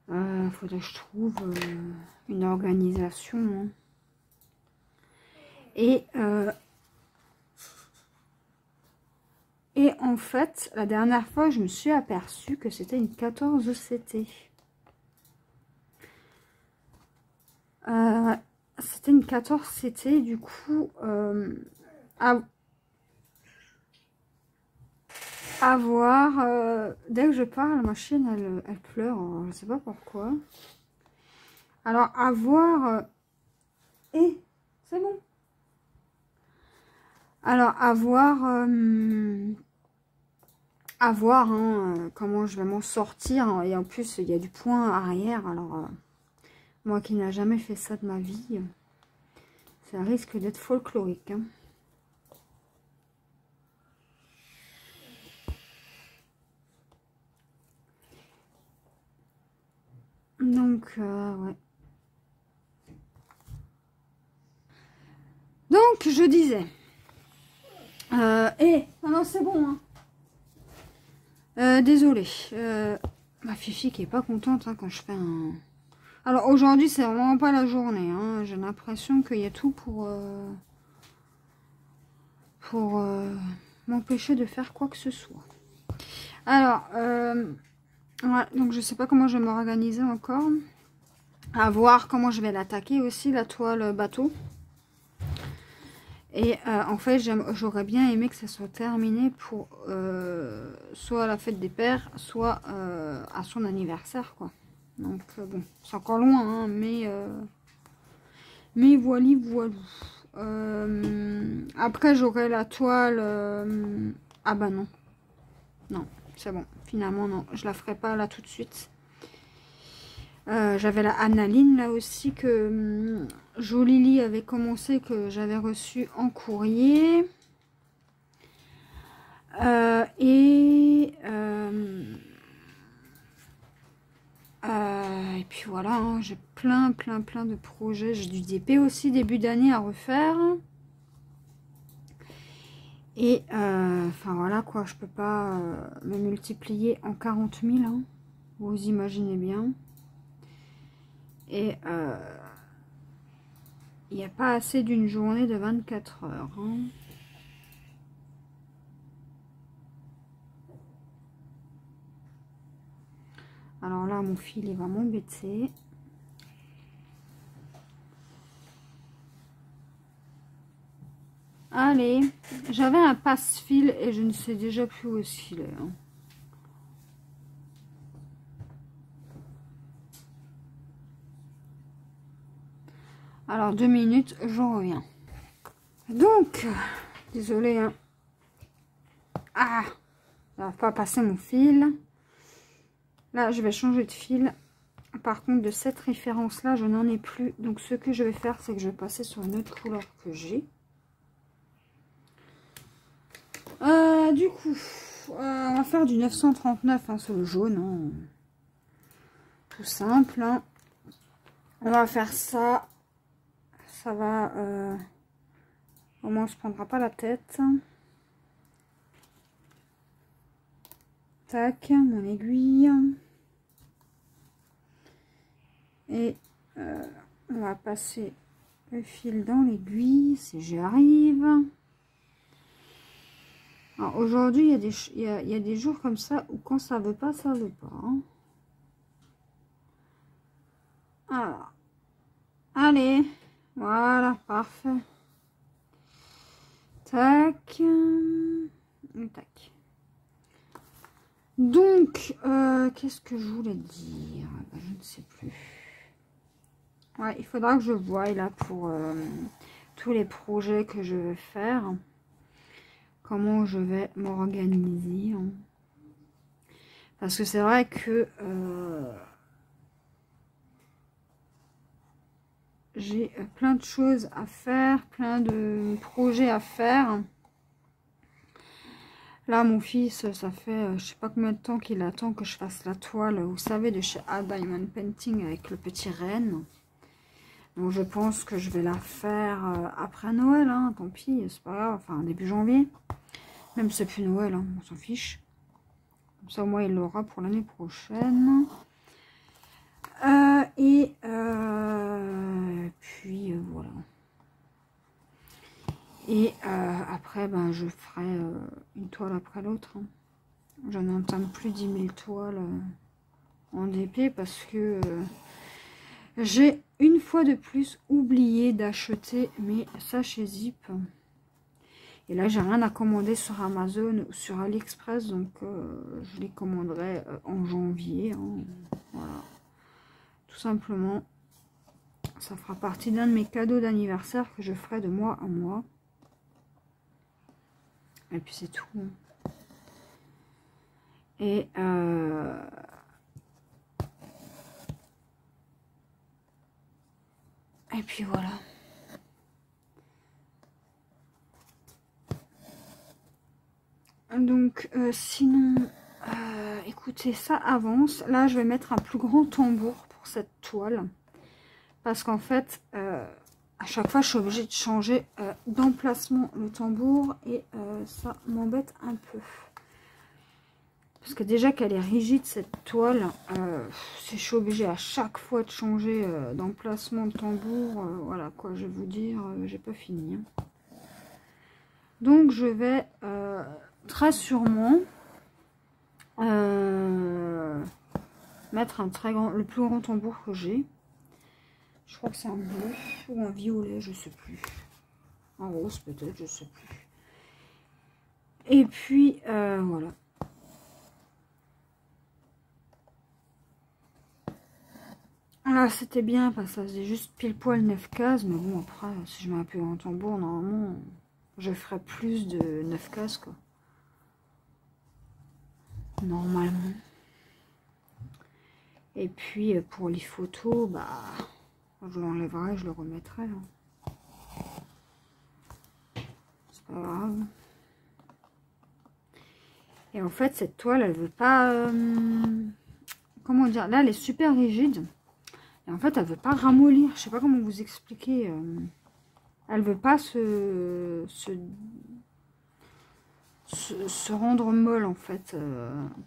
Faudrait que je trouve une organisation, hein. Et en fait, la dernière fois, je me suis aperçue que c'était une 14 CT. C'était une 14 CT, du coup, à voir. Dès que je parle, ma chienne, elle pleure, alors, je sais pas pourquoi. Alors, à voir... Et c'est bon. Alors, à voir... hein, comment je vais m'en sortir. Et en plus, il y a du point arrière. Alors, moi qui n'ai jamais fait ça de ma vie, ça risque d'être folklorique, hein. Donc, ouais. Donc, je disais... non, c'est bon, hein. Désolée. Ma Fifi qui est pas contente, hein, quand je fais un... Alors, aujourd'hui, c'est vraiment pas la journée, hein. J'ai l'impression qu'il y a tout pour m'empêcher de faire quoi que ce soit. Alors, ouais, donc je sais pas comment je vais m'organiser encore. À voir comment je vais l'attaquer aussi, la toile bateau. Et en fait, j'aurais bien aimé que ça soit terminé pour soit à la fête des pères, soit à son anniversaire, quoi. Donc bon, c'est encore loin, hein, mais voilà, après, j'aurai la toile... ah bah non. Non, c'est bon. Finalement, non. Je la ferai pas là tout de suite. J'avais la Annaline là aussi que Jolili avait commencé, que j'avais reçu en courrier. Et puis voilà, hein, j'ai plein de projets. J'ai du DP aussi début d'année à refaire. Et enfin voilà quoi, je peux pas me multiplier en 40 000, hein, vous imaginez bien. Et il n'y a pas assez d'une journée de 24 heures, hein. Alors là, mon fil, il va m'embêter. Allez, j'avais un passe-fil et je ne sais déjà plus où est-ce qu'il est, hein. Alors, 2 minutes, j'en reviens. Donc, désolé, hein. Ah, ça va pas passer mon fil. Là, je vais changer de fil. Par contre, de cette référence-là, je n'en ai plus. Donc, ce que je vais faire, c'est que je vais passer sur une autre couleur que j'ai. Du coup, on va faire du 939, hein, sur le jaune, hein. Tout simple, hein. On va faire ça. Ça va... au moins, on se prendra pas la tête. Tac, mon aiguille. Et on va passer le fil dans l'aiguille, si j'y arrive. Alors aujourd'hui, il y a des jours comme ça où quand ça veut pas, ça veut pas, hein. Alors, Allez, voilà, parfait. Tac. Et tac. Donc, qu'est-ce que je voulais dire? Je ne sais plus. Ouais, il faudra que je voie là pour tous les projets que je vais faire. Comment je vais m'organiser. Hein. Parce que c'est vrai que j'ai plein de choses à faire, plein de projets à faire. Là, mon fils, ça fait je sais pas combien de temps qu'il attend que je fasse la toile, vous savez, de chez A Diamond Painting avec le petit renne. Donc, je pense que je vais la faire après Noël, hein, tant pis, c'est pas grave, enfin, début janvier. Même si c'est plus Noël, hein, on s'en fiche. Comme ça, au moins, il l'aura pour l'année prochaine. Puis, voilà. Et après, ben, je ferai une toile après l'autre. Hein. Je n'entame plus 10 000 toiles en DP parce que j'ai une fois de plus oublié d'acheter mes sachets zip. Et là, j'ai rien à commander sur Amazon ou sur AliExpress, donc je les commanderai en janvier. Hein. Voilà. Tout simplement, ça fera partie d'un de mes cadeaux d'anniversaire que je ferai de mois en mois. Et puis c'est tout. Et puis voilà. Donc sinon, écoutez, ça avance. Là, je vais mettre un plus grand tambour pour cette toile. Parce qu'en fait, à chaque fois, je suis obligée de changer d'emplacement le tambour. Et ça m'embête un peu. Parce que déjà qu'elle est rigide, cette toile, je suis obligée à chaque fois de changer d'emplacement de tambour. Voilà, quoi, je vais vous dire, j'ai pas fini. Hein. Donc, je vais très sûrement mettre le plus grand tambour que j'ai. Je crois que c'est un bleu ou un violet, je sais plus. Un rose peut-être, je sais plus. Et puis, voilà. Là, c'était bien parce que ça faisait juste pile poil 9 cases. Mais bon, après, si je mets un plus grand tambour, normalement, je ferai plus de 9 cases, quoi. Normalement. Et puis, pour les photos, bah, je l'enlèverai, je le remettrai. Hein. C'est pas grave. Et en fait, cette toile, elle veut pas... comment dire? Là, elle est super rigide. Et en fait, elle veut pas ramollir. Je sais pas comment vous expliquer. Elle veut pas se rendre molle, en fait.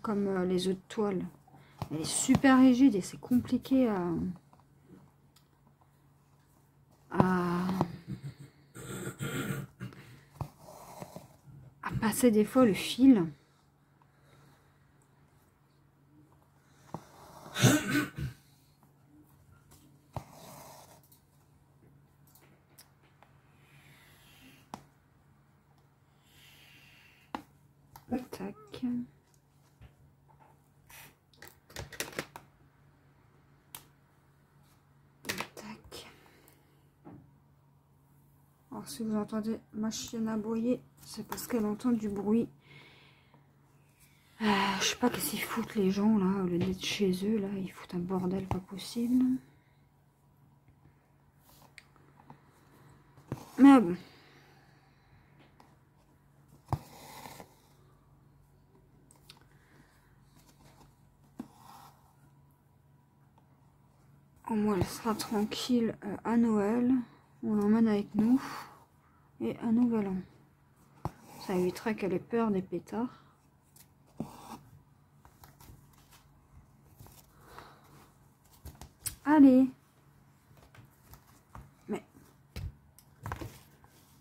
Comme les autres toiles. Elle est super rigide et c'est compliqué à passer des fois le fil. Tac. Tac. Alors si vous entendez ma chienne aboyer, c'est parce qu'elle entend du bruit. Je sais pas qu'est-ce qu'ils foutent les gens là, au lieu d'être chez eux là, ils foutent un bordel pas possible. Mais bon. Au moins elle sera tranquille à Noël. On l'emmène avec nous. Et à Nouvel An. Ça éviterait qu'elle ait peur des pétards. Allez. Mais.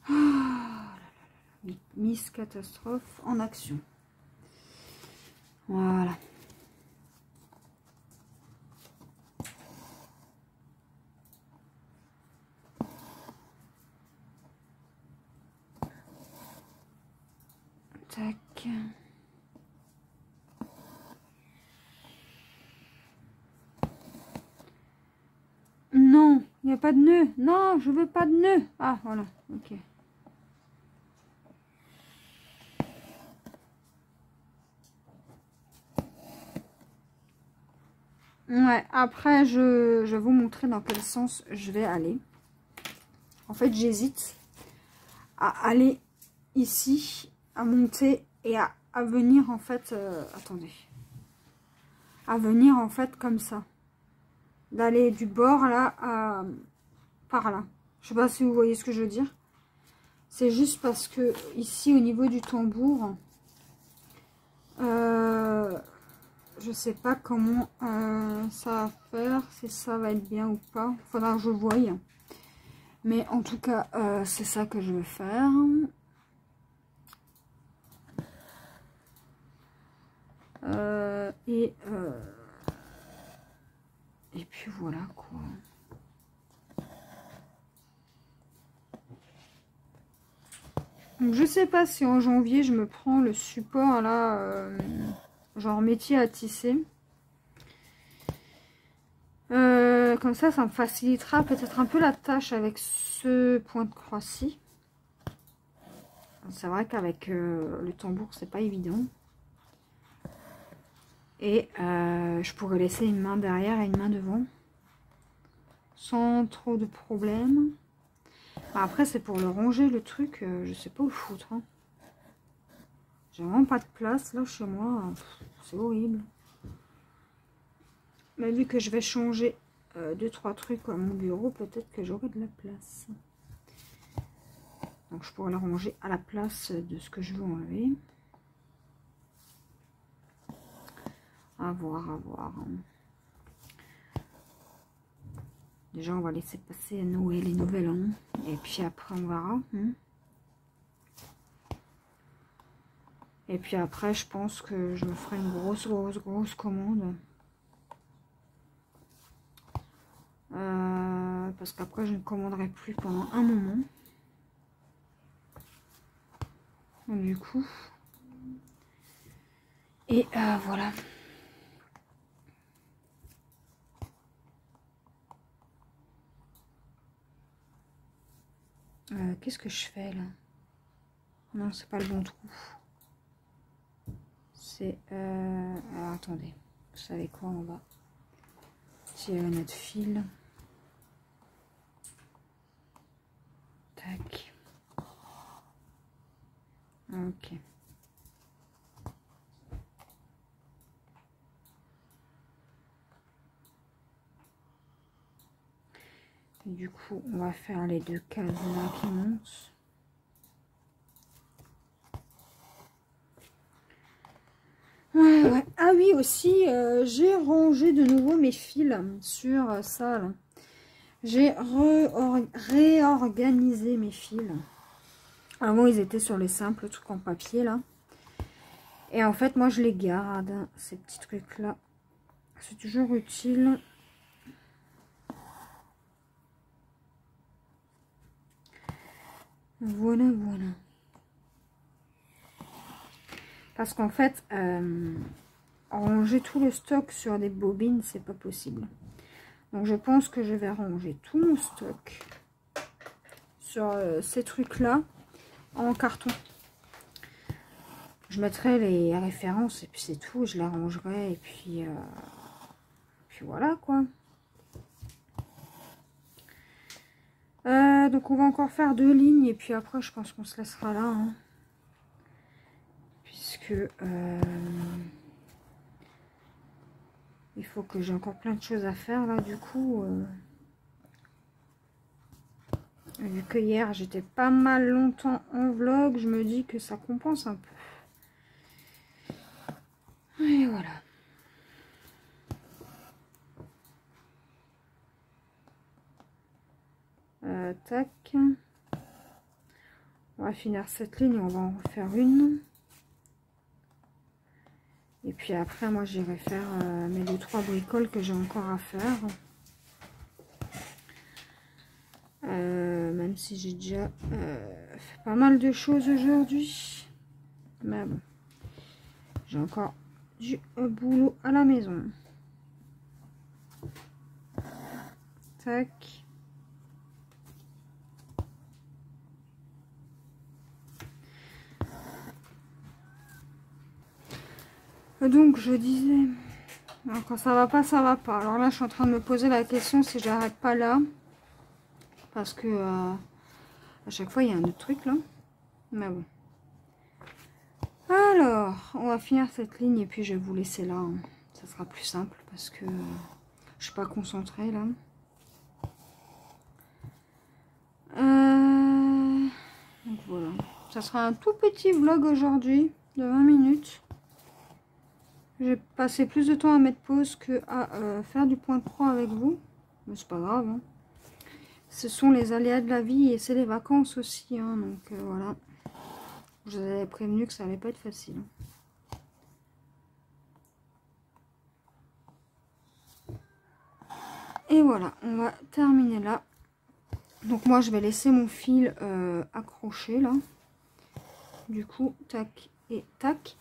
Oh là là. Miss Catastrophe en action. Voilà. Tac. Non, il n'y a pas de nœud. Non, je veux pas de nœud. Ah, voilà, ok. Ouais, après, je vais vous montrer dans quel sens je vais aller. En fait, j'hésite à aller ici, à monter et à venir, en fait... attendez. À venir, en fait, comme ça. D'aller du bord, là, par là. Je sais pas si vous voyez ce que je veux dire. C'est juste parce que, ici, au niveau du tambour... je sais pas comment ça va faire, si ça va être bien ou pas. Faudra que je voie. Mais en tout cas, c'est ça que je vais faire. Et puis voilà quoi. Donc je sais pas si en janvier je me prends le support là, genre métier à tisser. Comme ça me facilitera peut-être un peu la tâche avec ce point de croix-ci. C'est vrai qu'avec le tambour, c'est pas évident. Et je pourrais laisser une main derrière et une main devant. Sans trop de problèmes. Après, c'est pour le ranger, le truc. Je sais pas où foutre. Hein. J'ai vraiment pas de place, là, chez moi. C'est horrible. Mais vu que je vais changer 2-3 trucs à mon bureau, peut-être que j'aurai de la place. Donc, je pourrais le ranger à la place de ce que je veux enlever. À voir, à voir. Déjà, on va laisser passer Noël et Nouvel An. Et puis après, on verra. Et puis après, je pense que je me ferai une grosse commande. Parce qu'après, je ne commanderai plus pendant un moment. Donc, du coup. Et voilà. Qu'est-ce que je fais là? Non, c'est pas le bon trou. C'est... alors, attendez. Vous savez quoi, on va tirer notre fil. Tac. Ok. Et du coup, on va faire les deux cases là qui montent. Ouais. Ah oui, aussi, j'ai rangé de nouveau mes fils sur ça. J'ai réorganisé mes fils. Avant, ils étaient sur les simples trucs en papier, là. Et en fait, moi, je les garde, ces petits trucs-là. C'est toujours utile. Voilà. Parce qu'en fait, ranger tout le stock sur des bobines, c'est pas possible. Donc, je pense que je vais ranger tout mon stock sur ces trucs-là en carton. Je mettrai les références et puis c'est tout. Je les rangerai et puis voilà quoi. Donc on va encore faire 2 lignes et puis après je pense qu'on se laissera là. Hein, puisque il faut que j'ai encore plein de choses à faire là du coup. Vu que hier j'étais pas mal longtemps en vlog, je me dis que ça compense un peu. Et voilà. Tac. On va finir cette ligne, on va en refaire une. Et puis après, moi, j'irai faire mes 2-3 bricoles que j'ai encore à faire. Même si j'ai déjà fait pas mal de choses aujourd'hui. Mais bon, j'ai encore du boulot à la maison. Tac. Donc je disais, alors quand ça va pas, ça va pas. Alors là, je suis en train de me poser la question si j'arrête pas là, parce que à chaque fois il y a un autre truc là. Mais bon. Alors, on va finir cette ligne et puis je vais vous laisser là. Hein. Ça sera plus simple parce que je suis pas concentrée là. Donc voilà. Ça sera un tout petit vlog aujourd'hui de 20 minutes. J'ai passé plus de temps à mettre pause que à faire du point pro avec vous. Mais c'est pas grave. Hein. Ce sont les aléas de la vie et c'est les vacances aussi. Hein, donc voilà. Je vous avais prévenu que ça allait pas être facile. Et voilà, on va terminer là. Donc moi je vais laisser mon fil accroché là. Du coup, tac et tac.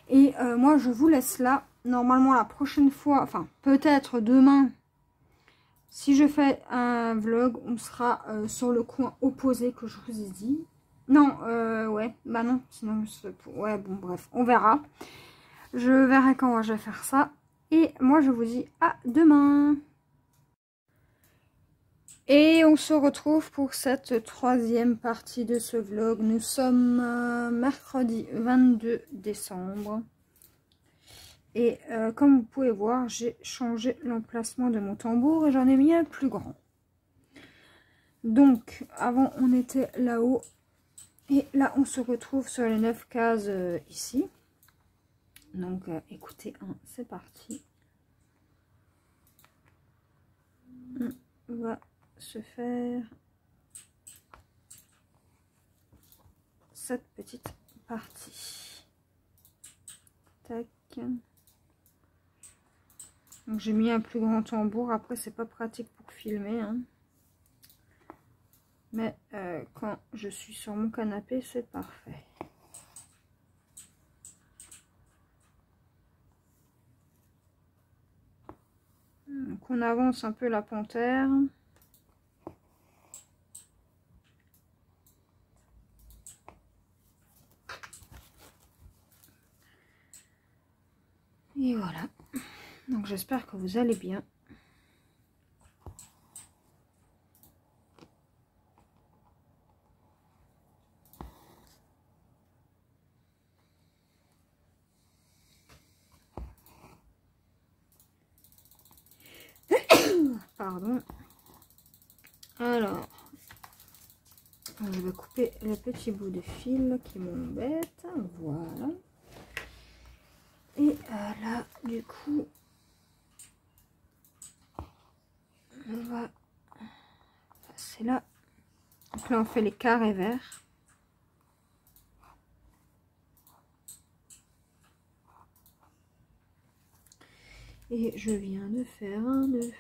Et moi je vous laisse là. Normalement la prochaine fois, enfin peut-être demain, si je fais un vlog, on sera sur le coin opposé que je vous ai dit. Non, ouais, bah non, sinon, ouais, bon, bref, on verra. Je verrai comment je vais faire ça. Et moi, je vous dis à demain. Et on se retrouve pour cette troisième partie de ce vlog. Nous sommes mercredi 22 décembre. Et comme vous pouvez voir, j'ai changé l'emplacement de mon tambour et j'en ai mis un plus grand. Donc, avant, on était là-haut. Et là, on se retrouve sur les 9 cases ici. Donc, écoutez, hein, c'est parti. On va se faire cette petite partie. Tac. Donc, j'ai mis un plus grand tambour. Après, c'est pas pratique pour filmer. Hein. Mais quand je suis sur mon canapé, c'est parfait. Donc on avance un peu la panthère. Et voilà. Donc j'espère que vous allez bien. Pardon. Alors, je vais couper les petits bouts de fil qui m'embêtent. Voilà. Et là, du coup, on va passer là. Donc là, on fait les carrés verts. Et je viens de faire un nœud.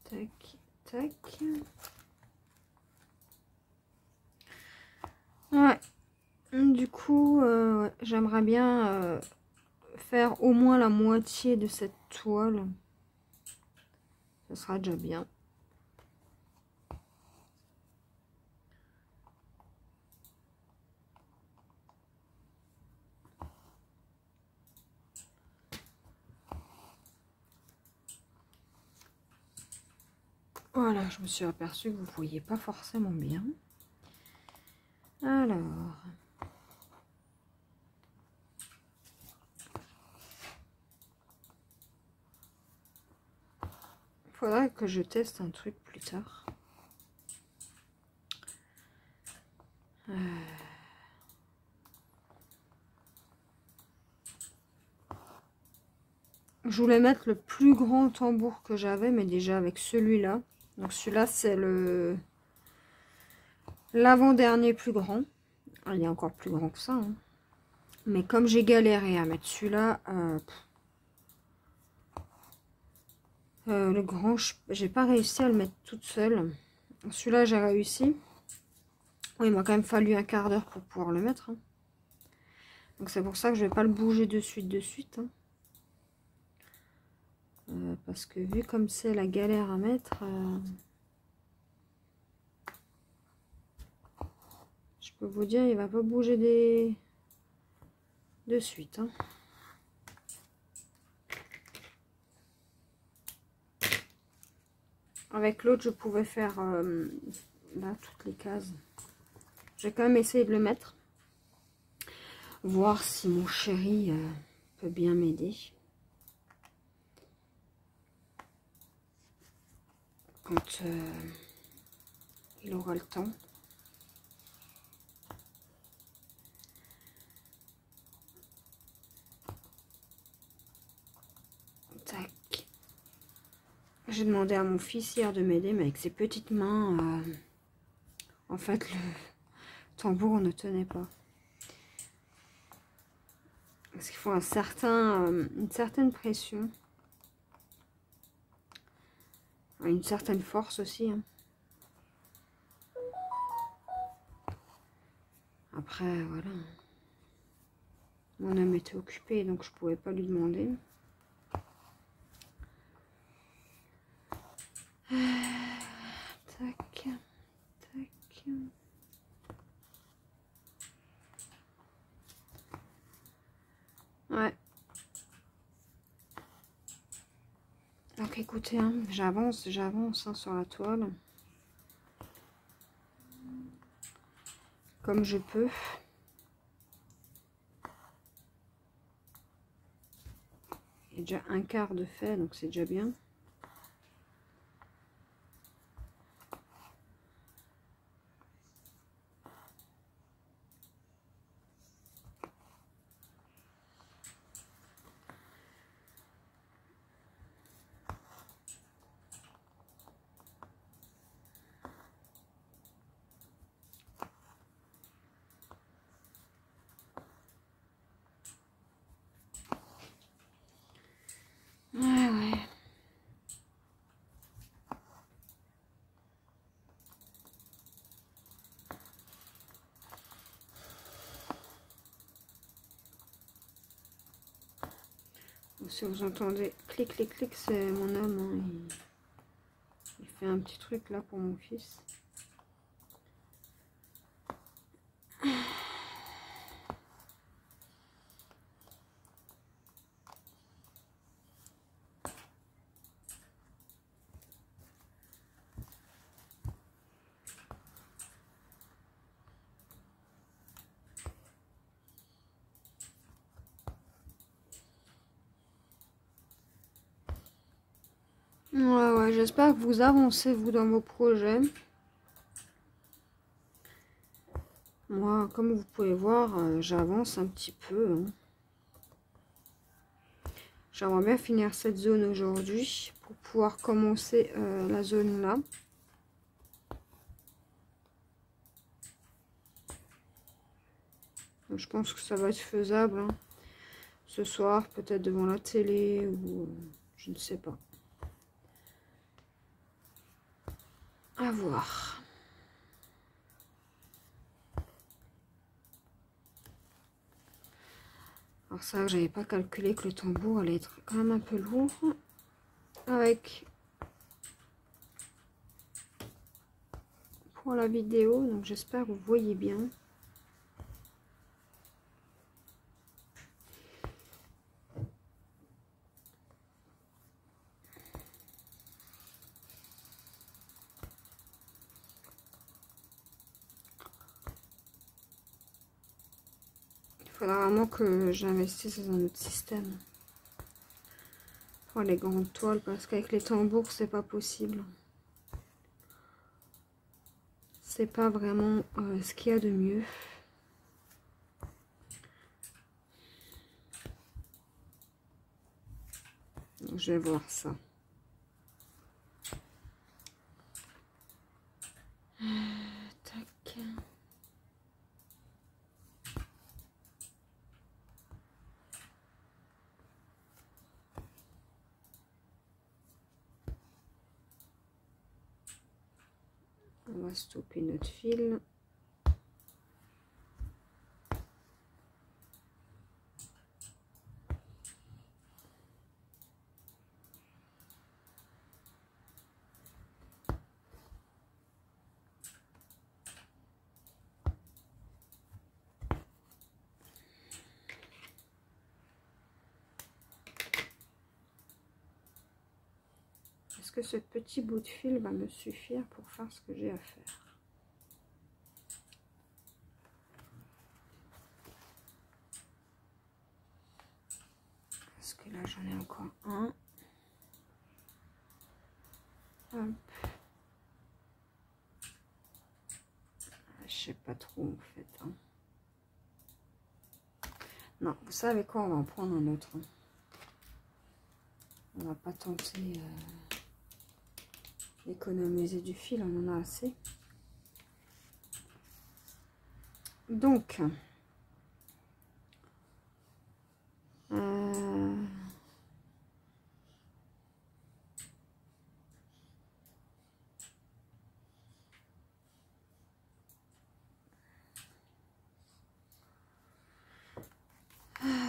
Tac, tac. Ouais. Du coup, ouais, j'aimerais bien faire au moins la moitié de cette toile. Ça sera déjà bien. Voilà, je me suis aperçue que vous ne voyez pas forcément bien. Alors... faudrait que je teste un truc plus tard. Je voulais mettre le plus grand tambour que j'avais, mais déjà avec celui-là. Donc celui-là, c'est le l'avant-dernier plus grand. Il est encore plus grand que ça. Hein. Mais comme j'ai galéré à mettre celui-là, le grand, j'ai pas réussi à le mettre toute seule. Celui-là, j'ai réussi. Oui, il m'a quand même fallu un quart d'heure pour pouvoir le mettre. Hein. Donc c'est pour ça que je vais pas le bouger de suite. Hein. Parce que vu comme c'est la galère à mettre, je peux vous dire, il va pas bouger de suite. Hein. Avec l'autre, je pouvais faire là toutes les cases. Je vais quand même essayer de le mettre. Voir si mon chéri peut bien m'aider. Quand il aura le temps. Tac. J'ai demandé à mon fils hier de m'aider, mais avec ses petites mains, en fait, le tambour ne tenait pas. Parce qu'il faut une certaine pression. Une certaine force aussi. Hein. Après, voilà. Mon homme était occupé, donc je pouvais pas lui demander. Tac, tac. Ouais. Donc écoutez, hein, j'avance hein, sur la toile. Comme je peux. Il y a déjà un quart de fait, donc c'est déjà bien. Ouais. Si vous entendez clic, clic, clic, c'est mon homme. Hein, il fait un petit truc là pour mon fils. Ouais, j'espère que vous avancez, vous, dans vos projets. Moi, comme vous pouvez voir, j'avance un petit peu. Hein. J'aimerais bien finir cette zone aujourd'hui pour pouvoir commencer la zone là. Donc, je pense que ça va être faisable. Hein. Ce soir, peut-être devant la télé ou je ne sais pas. À voir. Alors ça, j'avais pas calculé que le tambour allait être quand même un peu lourd. Avec pour la vidéo, donc j'espère que vous voyez bien. Il faudra vraiment que j'investisse dans un autre système pour les grandes toiles, parce qu'avec les tambours, c'est pas possible. C'est pas vraiment ce qu'il y a de mieux. Donc, je vais voir ça. Tac. va stopper notre fil. Est-ce que ce petit bout de fil va me suffire pour faire ce que j'ai à faire? Parce que là, j'en ai encore un. Hop. Je sais pas trop en fait. Hein. Non, vous savez quoi? On va en prendre un autre. Hein. On va pas tenter d'économiser du fil, on en a assez. Donc,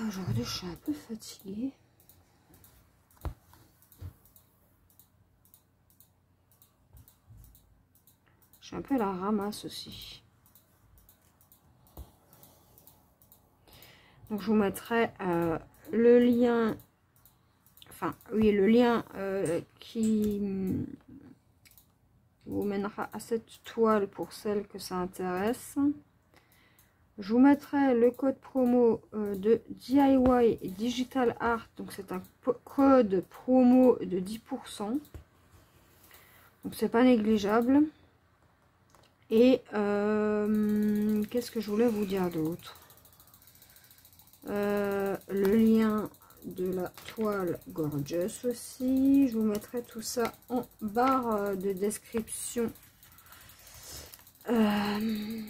aujourd'hui, je suis un peu fatiguée. Je suis un peu à la ramasse aussi. Donc, je vous mettrai le lien, enfin, oui, le lien qui vous mènera à cette toile pour celles que ça intéresse. Je vous mettrai le code promo de DIY Digital Art. Donc, c'est un code promo de 10%. Donc, c'est pas négligeable. Et qu'est-ce que je voulais vous dire d'autre? Le lien de la toile Gorgeous aussi. Je vous mettrai tout ça en barre de description. Comme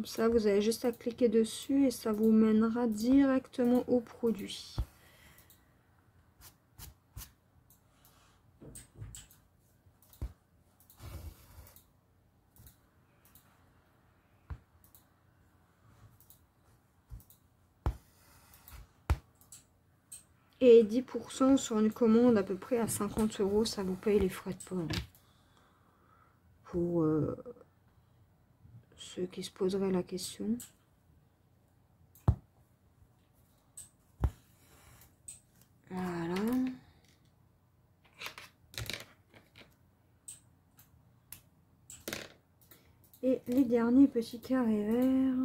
ça, vous avez juste à cliquer dessus et ça vous mènera directement au produit. Et 10% sur une commande à peu près à 50 €, ça vous paye les frais de port. Pour ceux qui se poseraient la question. Voilà. Et les derniers petits carrés verts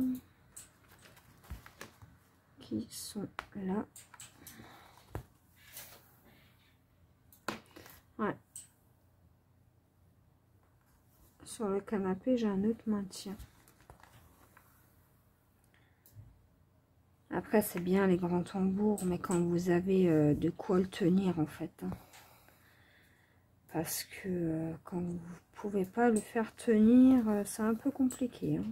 qui sont là. Ouais. Sur le canapé, j'ai un autre maintien. Après, c'est bien les grands tambours, mais quand vous avez de quoi le tenir, en fait. Hein. Parce que quand vous ne pouvez pas le faire tenir, c'est un peu compliqué. Hein.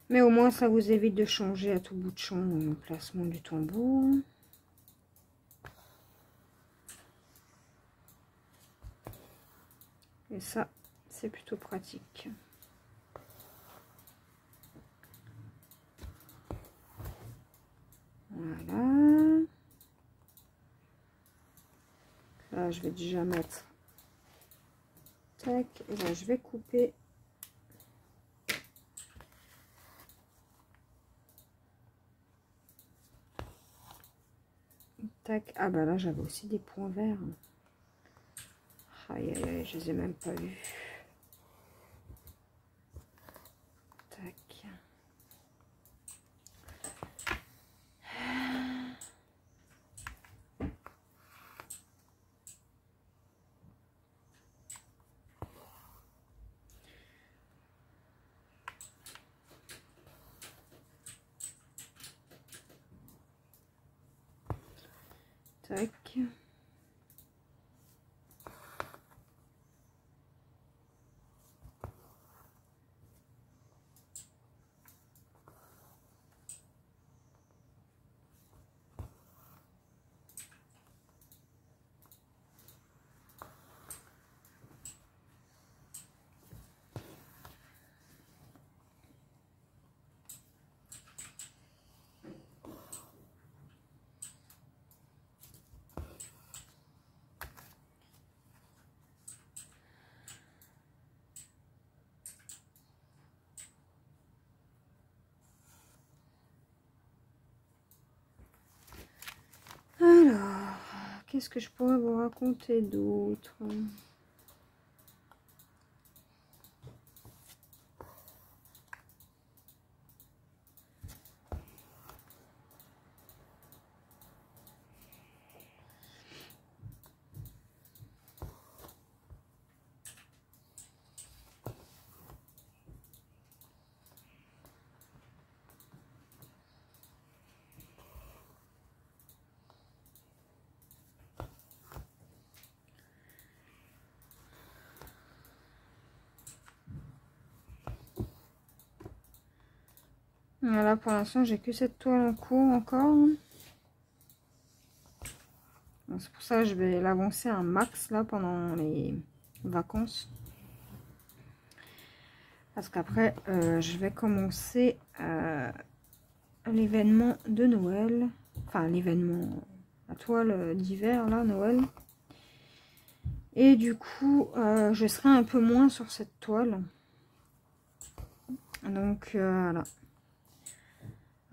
Mais au moins, ça vous évite de changer à tout bout de champ le placement du tambour. Et ça, c'est plutôt pratique. Voilà. Là, je vais déjà mettre. Tac. Et là, je vais couper. Tac. Ah bah là, j'avais aussi des points verts. Aïe, aïe, aïe, je les ai même pas vus. Tac. Tac. qu'est-ce que je pourrais vous raconter d'autre? Voilà, pour l'instant, j'ai que cette toile en cours encore. C'est pour ça que je vais l'avancer un max là pendant les vacances. Parce qu'après, je vais commencer l'événement de Noël. Enfin, l'événement, la toile d'hiver, là, Noël. Et du coup, je serai un peu moins sur cette toile. Donc, voilà.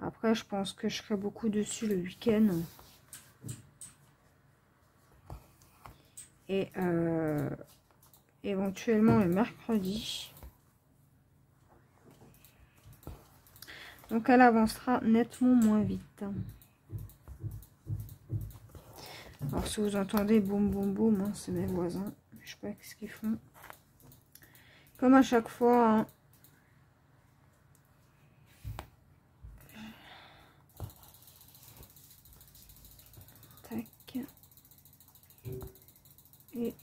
Après, je pense que je serai beaucoup dessus le week-end. Et éventuellement le mercredi. Donc, elle avancera nettement moins vite. Alors, si vous entendez boum boum boum, hein, c'est mes voisins. Je sais pas ce qu'ils font. Comme à chaque fois, hein. Tac. Et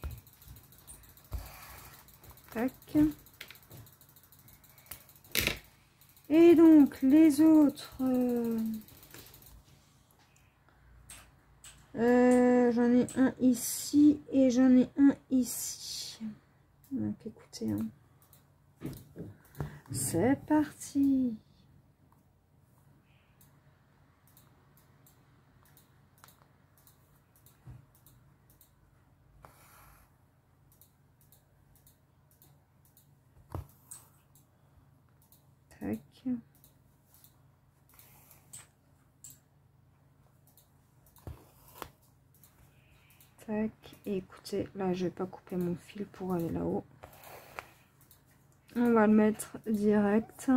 tac. Et donc, les autres... j'en ai un ici et j'en ai un ici. Donc, écoutez, hein. C'est parti. Tac. Tac. Et écoutez, là, je vais pas couper mon fil pour aller là-haut. On va le mettre direct.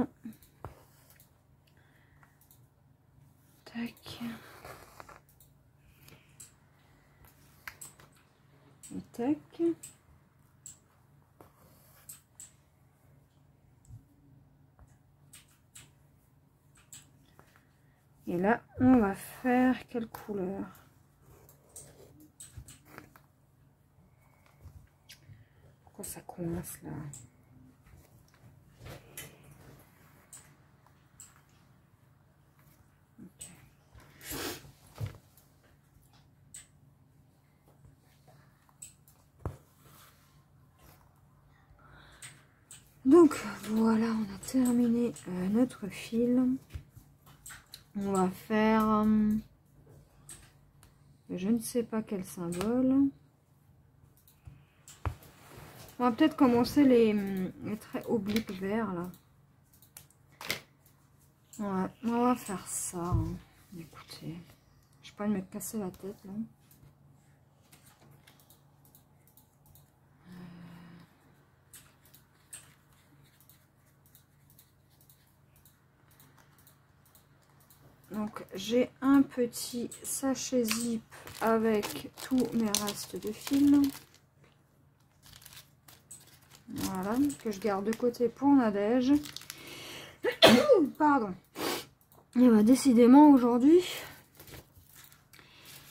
Tac. Et tac. Et là, on va faire quelle couleur? Pourquoi ça coince là? Okay. Donc voilà, on a terminé notre fil. On va faire je ne sais pas quel symbole. On va peut-être commencer les traits obliques verts là. Ouais, on va faire ça. Hein. Écoutez, je vais pas me casser la tête là. Donc j'ai un petit sachet zip avec tous mes restes de fil. Voilà, que je garde de côté pour Nadège. Pardon. Et bah décidément aujourd'hui.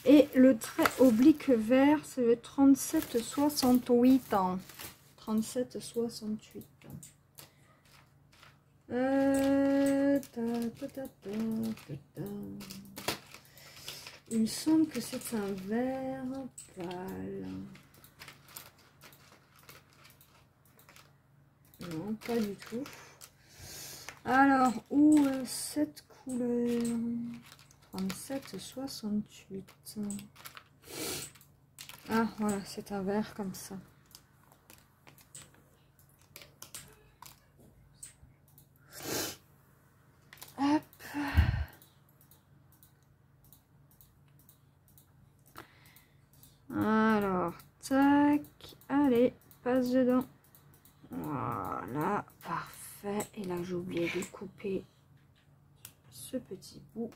Et le trait oblique vert, c'est le 37,68 ans. 37,68. Il me semble que c'est un vert pâle. Non, pas du tout. Alors, où cette couleur? 37,68. Ah, voilà, c'est un vert comme ça. Hop. découper ce petit bout.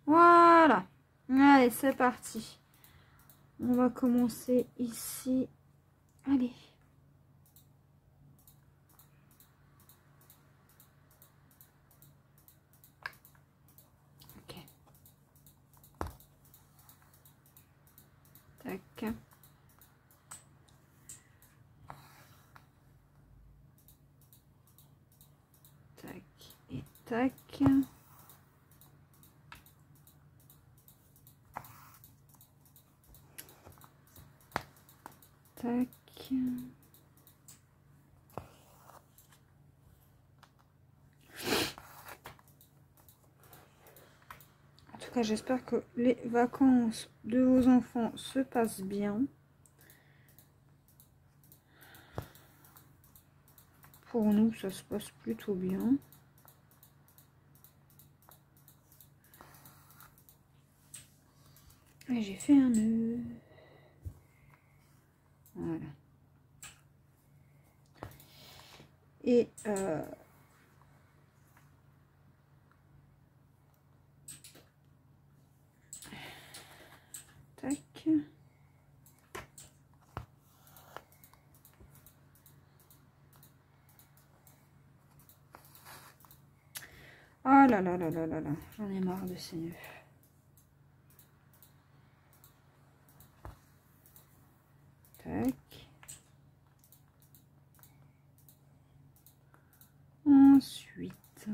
Voilà. Allez, c'est parti. On va commencer ici. Allez. Ok. Tac. Tac et tac. Tac. En tout cas, j'espère que les vacances de vos enfants se passent bien. Pour nous, ça se passe plutôt bien. Et j'ai fait un nœud. Voilà. Et tac. Ah là là là là là là, j'en ai marre de ces nœuds. Tac. Ensuite,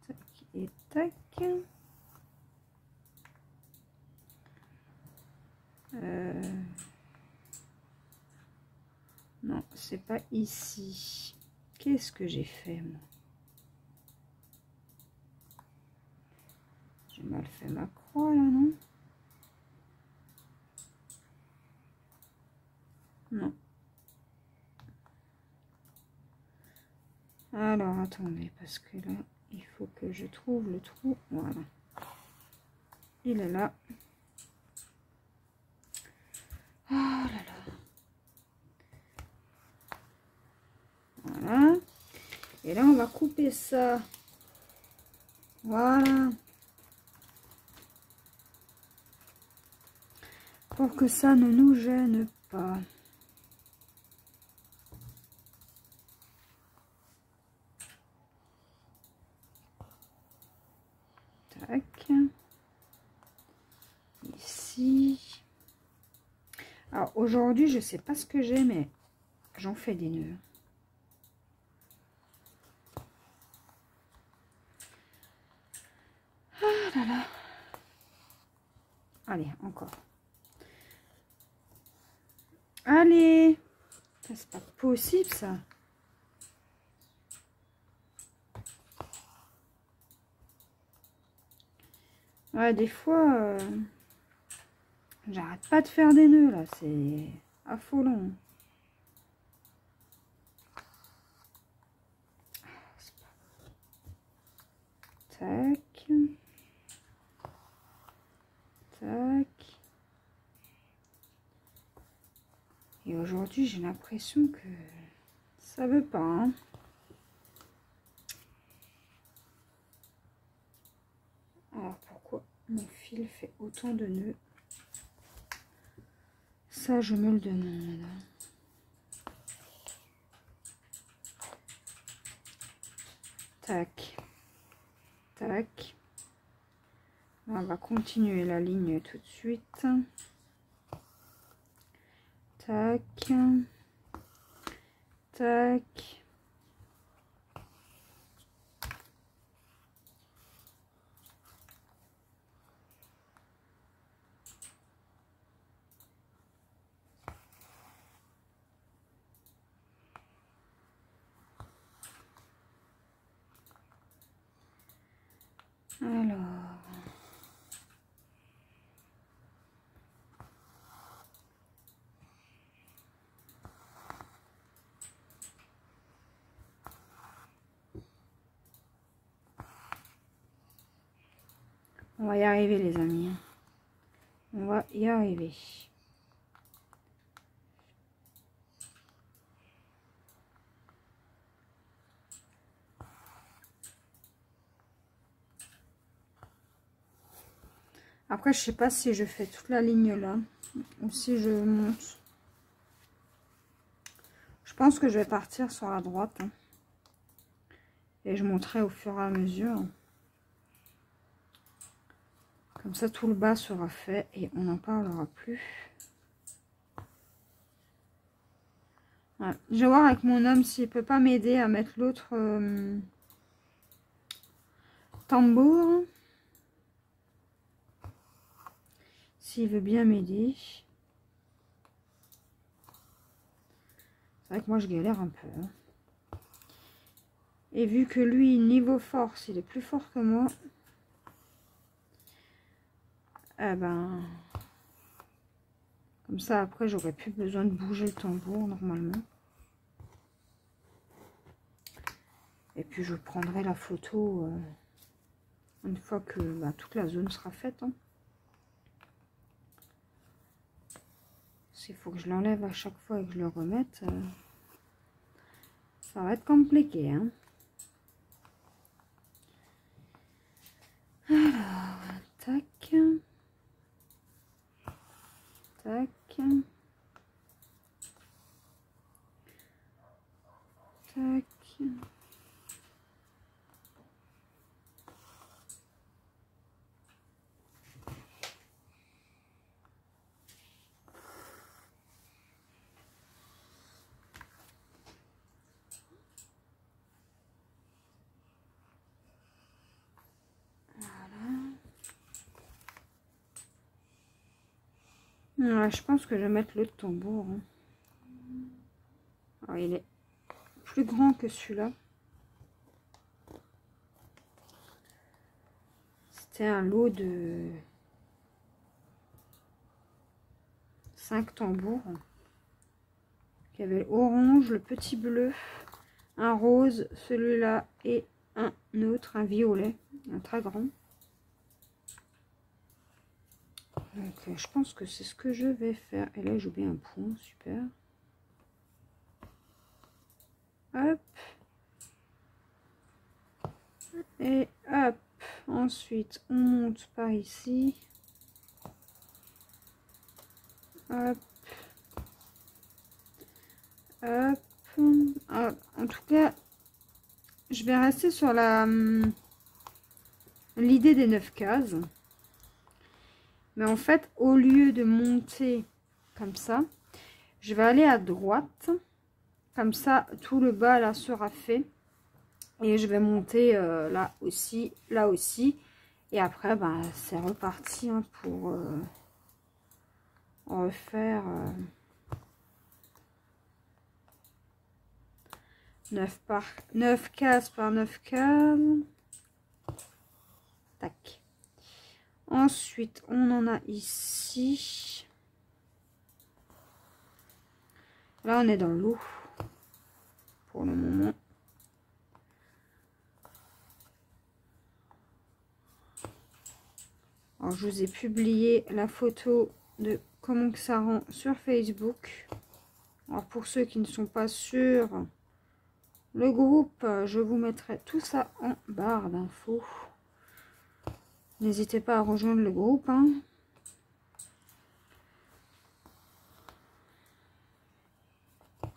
tac et tac. Non, c'est pas ici. Qu'est-ce que j'ai fait, moi? J'ai mal fait ma croix, là, non? Non. Alors, attendez, parce que là, il faut que je trouve le trou. Voilà. Il est là. Oh là là. Voilà. Et là, on va couper ça. Voilà. Pour que ça ne nous gêne pas. Tac. Ici. Alors, aujourd'hui, je sais pas ce que j'ai, mais j'en fais des nœuds. Ah là là. Allez, encore. Allez. C'est pas possible, ça. Ouais, des fois, j'arrête pas de faire des nœuds, là. C'est affolant. Tac. Tac. Et aujourd'hui, j'ai l'impression que ça veut pas, hein. Alors, pourquoi mon fil fait autant de nœuds? Ça, je me le demande. Tac. Tac. On va continuer la ligne tout de suite. Tac. Tac. Alors. On va y arriver, les amis. On va y arriver. Après, je sais pas si je fais toute la ligne là ou si je monte. Je pense que je vais partir sur la droite. Hein. Et je monterai au fur et à mesure. Comme ça, tout le bas sera fait et on n'en parlera plus. Ouais. Je vais voir avec mon homme s'il peut pas m'aider à mettre l'autre tambour. S'il veut bien m'aider. C'est vrai que moi, je galère un peu. Hein. Et vu que lui, niveau force, il est plus fort que moi. Eh ben... Comme ça, après, j'aurais plus besoin de bouger le tambour, normalement. Et puis, je prendrai la photo une fois que toute la zone sera faite. Hein. S'il faut que je l'enlève à chaque fois et que je le remette, ça va être compliqué. Hein. Alors, tac. Tac. Tac. Ouais, je pense que je vais mettre l'autre tambour. Hein. Alors, il est plus grand que celui-là. C'était un lot de 5 tambours. Il y avait orange, le petit bleu, un rose, celui-là et un autre, un violet, un très grand. Donc je pense que c'est ce que je vais faire. Et là j'ai oublié un point, super. Hop. Et hop. Ensuite on monte par ici. Hop. Hop. Ah, en tout cas, je vais rester sur l'idée des 9 cases. Mais en fait, au lieu de monter comme ça, je vais aller à droite. Comme ça, tout le bas là sera fait. Et je vais monter là aussi, là aussi. Et après, c'est reparti hein, pour refaire 9 cases par 9 cases. Tac. Ensuite, on en a ici. Là, on est dans l'eau pour le moment. Alors, je vous ai publié la photo de comment que ça rend sur Facebook. Alors, pour ceux qui ne sont pas sur le groupe, je vous mettrai tout ça en barre d'infos. N'hésitez pas à rejoindre le groupe. Hein. De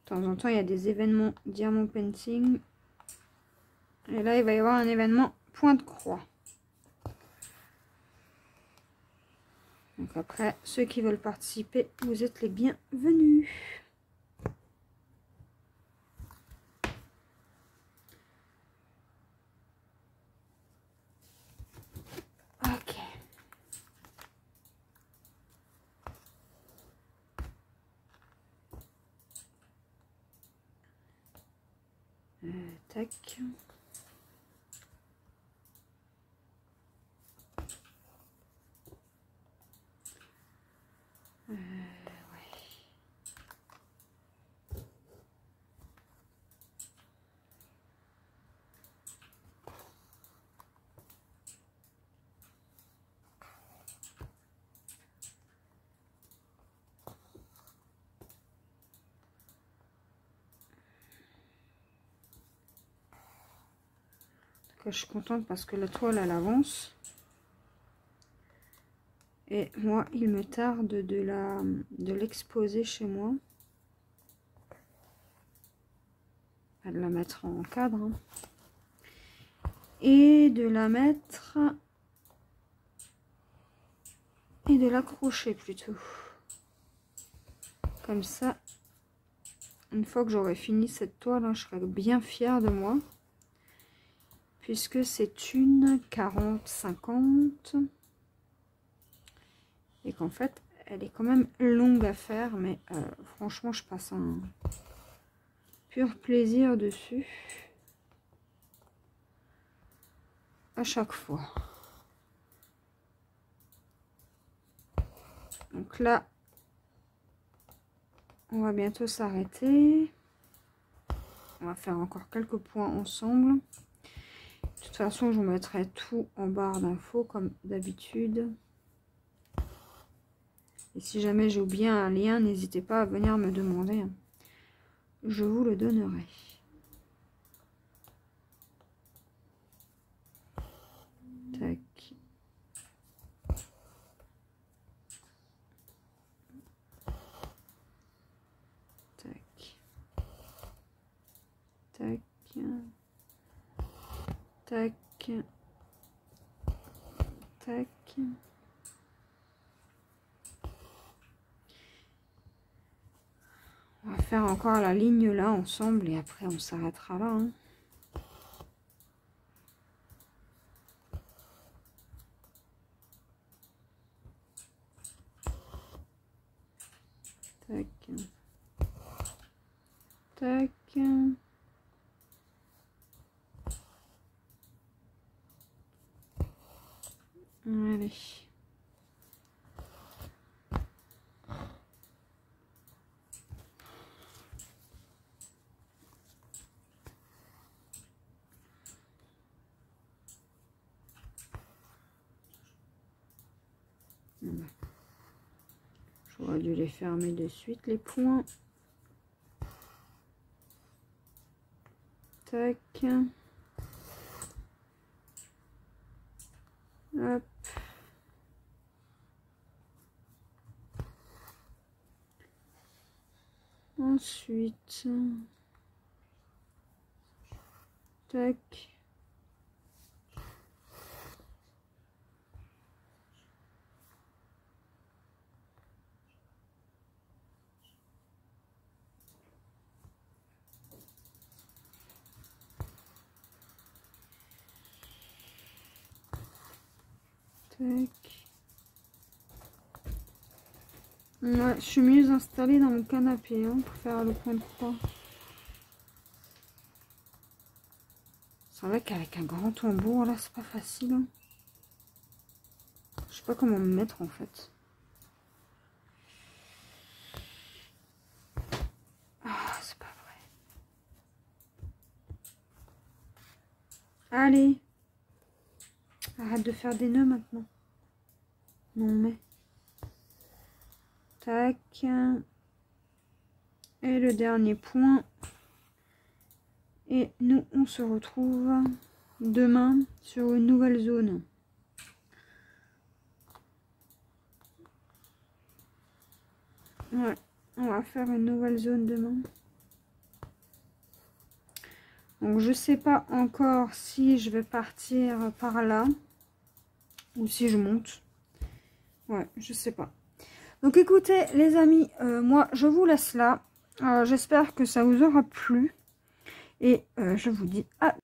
temps en temps, il y a des événements diamant painting. Et là, il va y avoir un événement point de croix. Donc après, ceux qui veulent participer, vous êtes les bienvenus. Ok. Tac. Ouais. Je suis contente parce que la toile elle avance. Et moi, il me tarde de l'exposer chez moi. De la mettre en cadre. Hein. Et de la mettre... Et de l'accrocher plutôt. Comme ça. Une fois que j'aurai fini cette toile, hein, je serai bien fière de moi. Puisque c'est une 40-50. Et qu'en fait, elle est quand même longue à faire. Mais franchement, je passe un pur plaisir dessus. À chaque fois. Donc là, on va bientôt s'arrêter. On va faire encore quelques points ensemble. De toute façon, je vous mettrai tout en barre d'infos comme d'habitude. Et si jamais j'ai oublié un lien, n'hésitez pas à venir me demander. Je vous le donnerai. Tac. Tac. Tac. Tac. Tac. On va faire encore la ligne là ensemble et après on s'arrêtera là. Hein. Tac. Tac. Allez. J'aurais dû les fermer de suite les points. Tac. Hop. Ensuite, tac. Tac. Ouais, je suis mieux installée dans mon canapé hein, pour faire le point de croix. C'est vrai qu'avec un grand tambour, là, c'est pas facile. Hein. Je sais pas comment me mettre en fait. Ah, c'est pas vrai. Allez. Arrête de faire des nœuds maintenant. Non mais. Tac. Et le dernier point. Et nous, on se retrouve demain sur une nouvelle zone. Ouais, on va faire une nouvelle zone demain. Donc, je sais pas encore si je vais partir par là ou si je monte. Ouais, je sais pas. Donc, écoutez, les amis, moi, je vous laisse là. J'espère que ça vous aura plu. Et je vous dis à...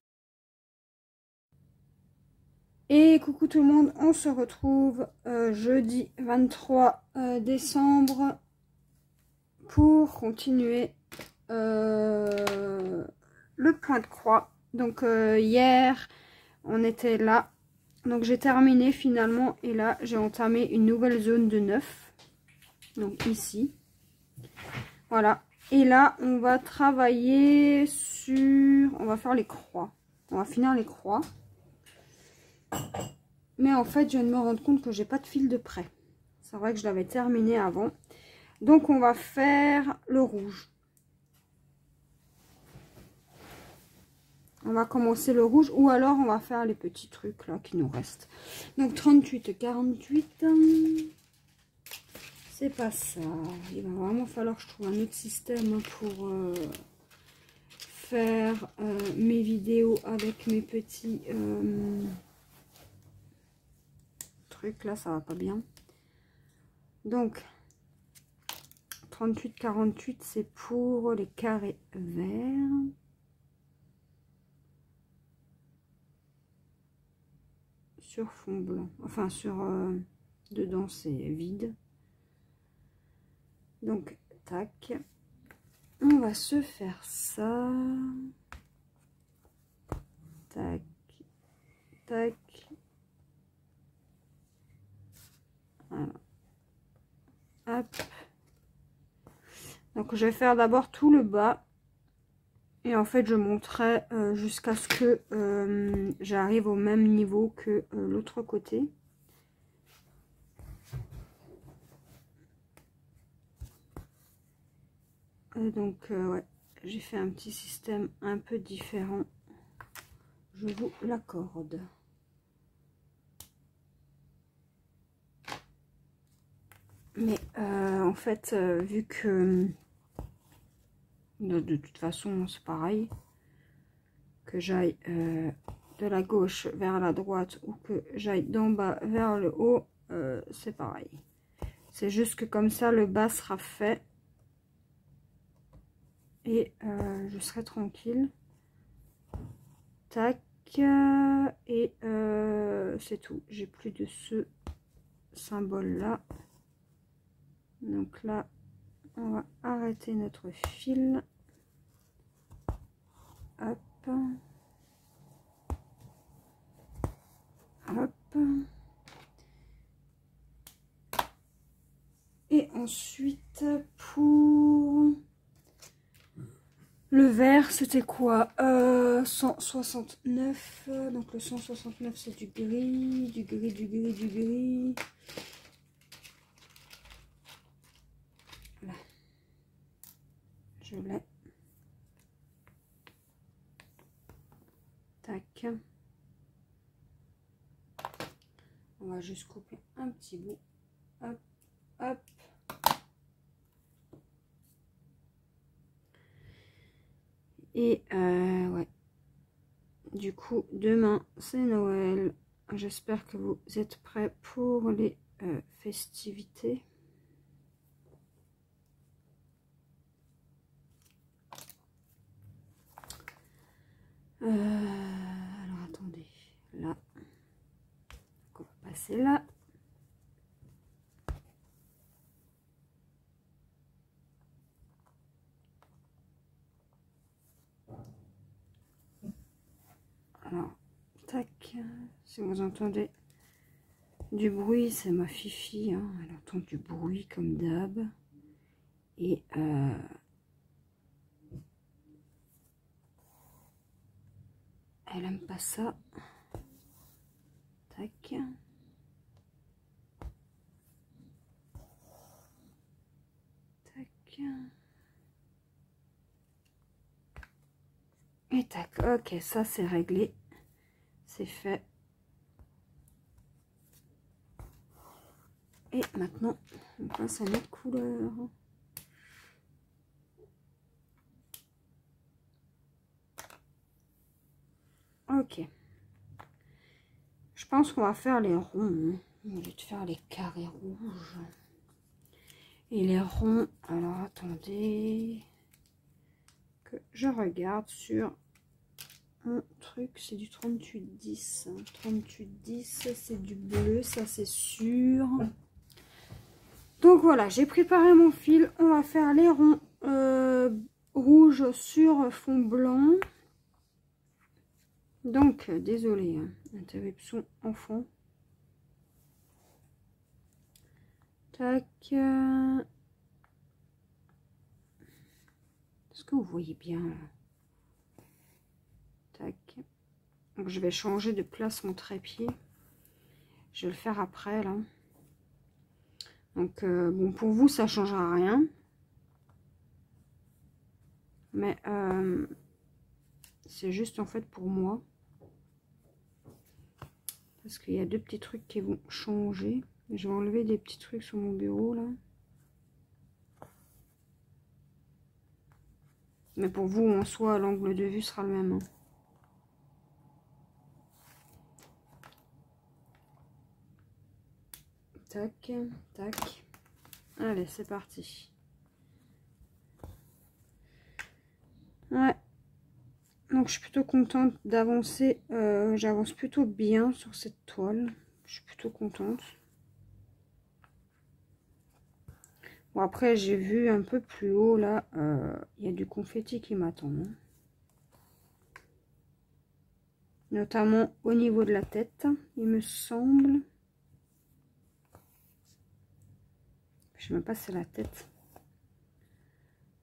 Et coucou tout le monde, on se retrouve jeudi 23 décembre pour continuer le point de croix. Donc hier, on était là. Donc j'ai terminé finalement et là, j'ai entamé une nouvelle zone de 9. Donc ici. Voilà. Et là, on va travailler sur... On va faire les croix. On va finir les croix. Mais en fait, je viens de me rendre compte que j'ai pas de fil de près. C'est vrai que je l'avais terminé avant. Donc, on va faire le rouge. On va commencer le rouge ou alors on va faire les petits trucs là qui nous restent. Donc 38, 48. C'est pas ça. Il va vraiment falloir que je trouve un autre système pour faire mes vidéos avec mes petits trucs. Là, ça va pas bien. Donc, 38, 48, c'est pour les carrés verts. Sur fond blanc. Enfin, sur... dedans, c'est vide. Donc, tac. On va se faire ça. Tac. Tac. Voilà. Hop. Donc, je vais faire d'abord tout le bas. Et en fait, je monterai jusqu'à ce que j'arrive au même niveau que l'autre côté. Donc, ouais, j'ai fait un petit système un peu différent. Je vous l'accorde. Mais en fait, vu que de toute façon, c'est pareil. Que j'aille de la gauche vers la droite ou que j'aille d'en bas vers le haut, c'est pareil. C'est juste que comme ça, le bas sera fait. Et je serai tranquille. Tac. Et c'est tout. J'ai plus de ce symbole là. Donc là, on va arrêter notre fil. Hop. Hop. Et ensuite, pour le vert, c'était quoi 169. Donc le 169, c'est du gris, du gris, du gris, du gris. Là. Je l'ai. Tac. On va juste couper un petit bout. Hop, hop. Et ouais. Du coup, demain, c'est Noël. J'espère que vous êtes prêts pour les festivités. Alors, attendez. Là. Donc, on va passer là. Alors, tac. Si vous entendez du bruit, c'est ma Fifi. Hein. Elle entend du bruit comme d'hab. Et elle aime pas ça. Tac. Tac. Et tac. Ok, ça c'est réglé. C'est fait. Et maintenant, on passe à notre couleur. Ok. Je pense qu'on va faire les ronds. Hein, au lieu de faire les carrés rouges. Et les ronds, alors attendez. Que je regarde sur un truc. C'est du 38-10. 38-10, c'est du bleu, ça c'est sûr. Donc voilà, j'ai préparé mon fil. On va faire les ronds rouges sur fond blanc. Donc, désolé, hein, interruption en fond. Tac. Est-ce que vous voyez bien là? Tac. Donc, je vais changer de place mon trépied. Je vais le faire après, là. Donc, bon, pour vous, ça ne changera rien. Mais C'est juste en fait pour moi. Parce qu'il y a deux petits trucs qui vont changer. Je vais enlever des petits trucs sur mon bureau là. Mais pour vous, en soi, l'angle de vue sera le même. Hein. Tac, tac. Allez, c'est parti. Ouais. Donc, je suis plutôt contente d'avancer. J'avance plutôt bien sur cette toile. Je suis plutôt contente. Bon, après, j'ai vu un peu plus haut, là, il y a du confetti qui m'attend. Hein. Notamment au niveau de la tête, il me semble. Je sais même pas si c'est la tête.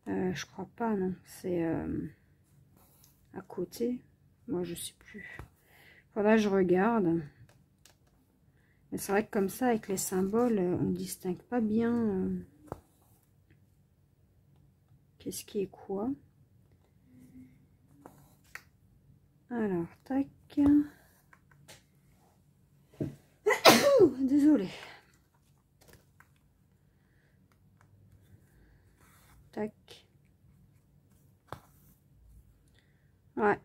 Je crois pas, non. C'est à côté. Moi, je sais plus. Faudra que je regarde. Mais c'est vrai que comme ça, avec les symboles, on ne distingue pas bien qu'est-ce qui est quoi. Alors, tac. Désolée. Tac. Ouais.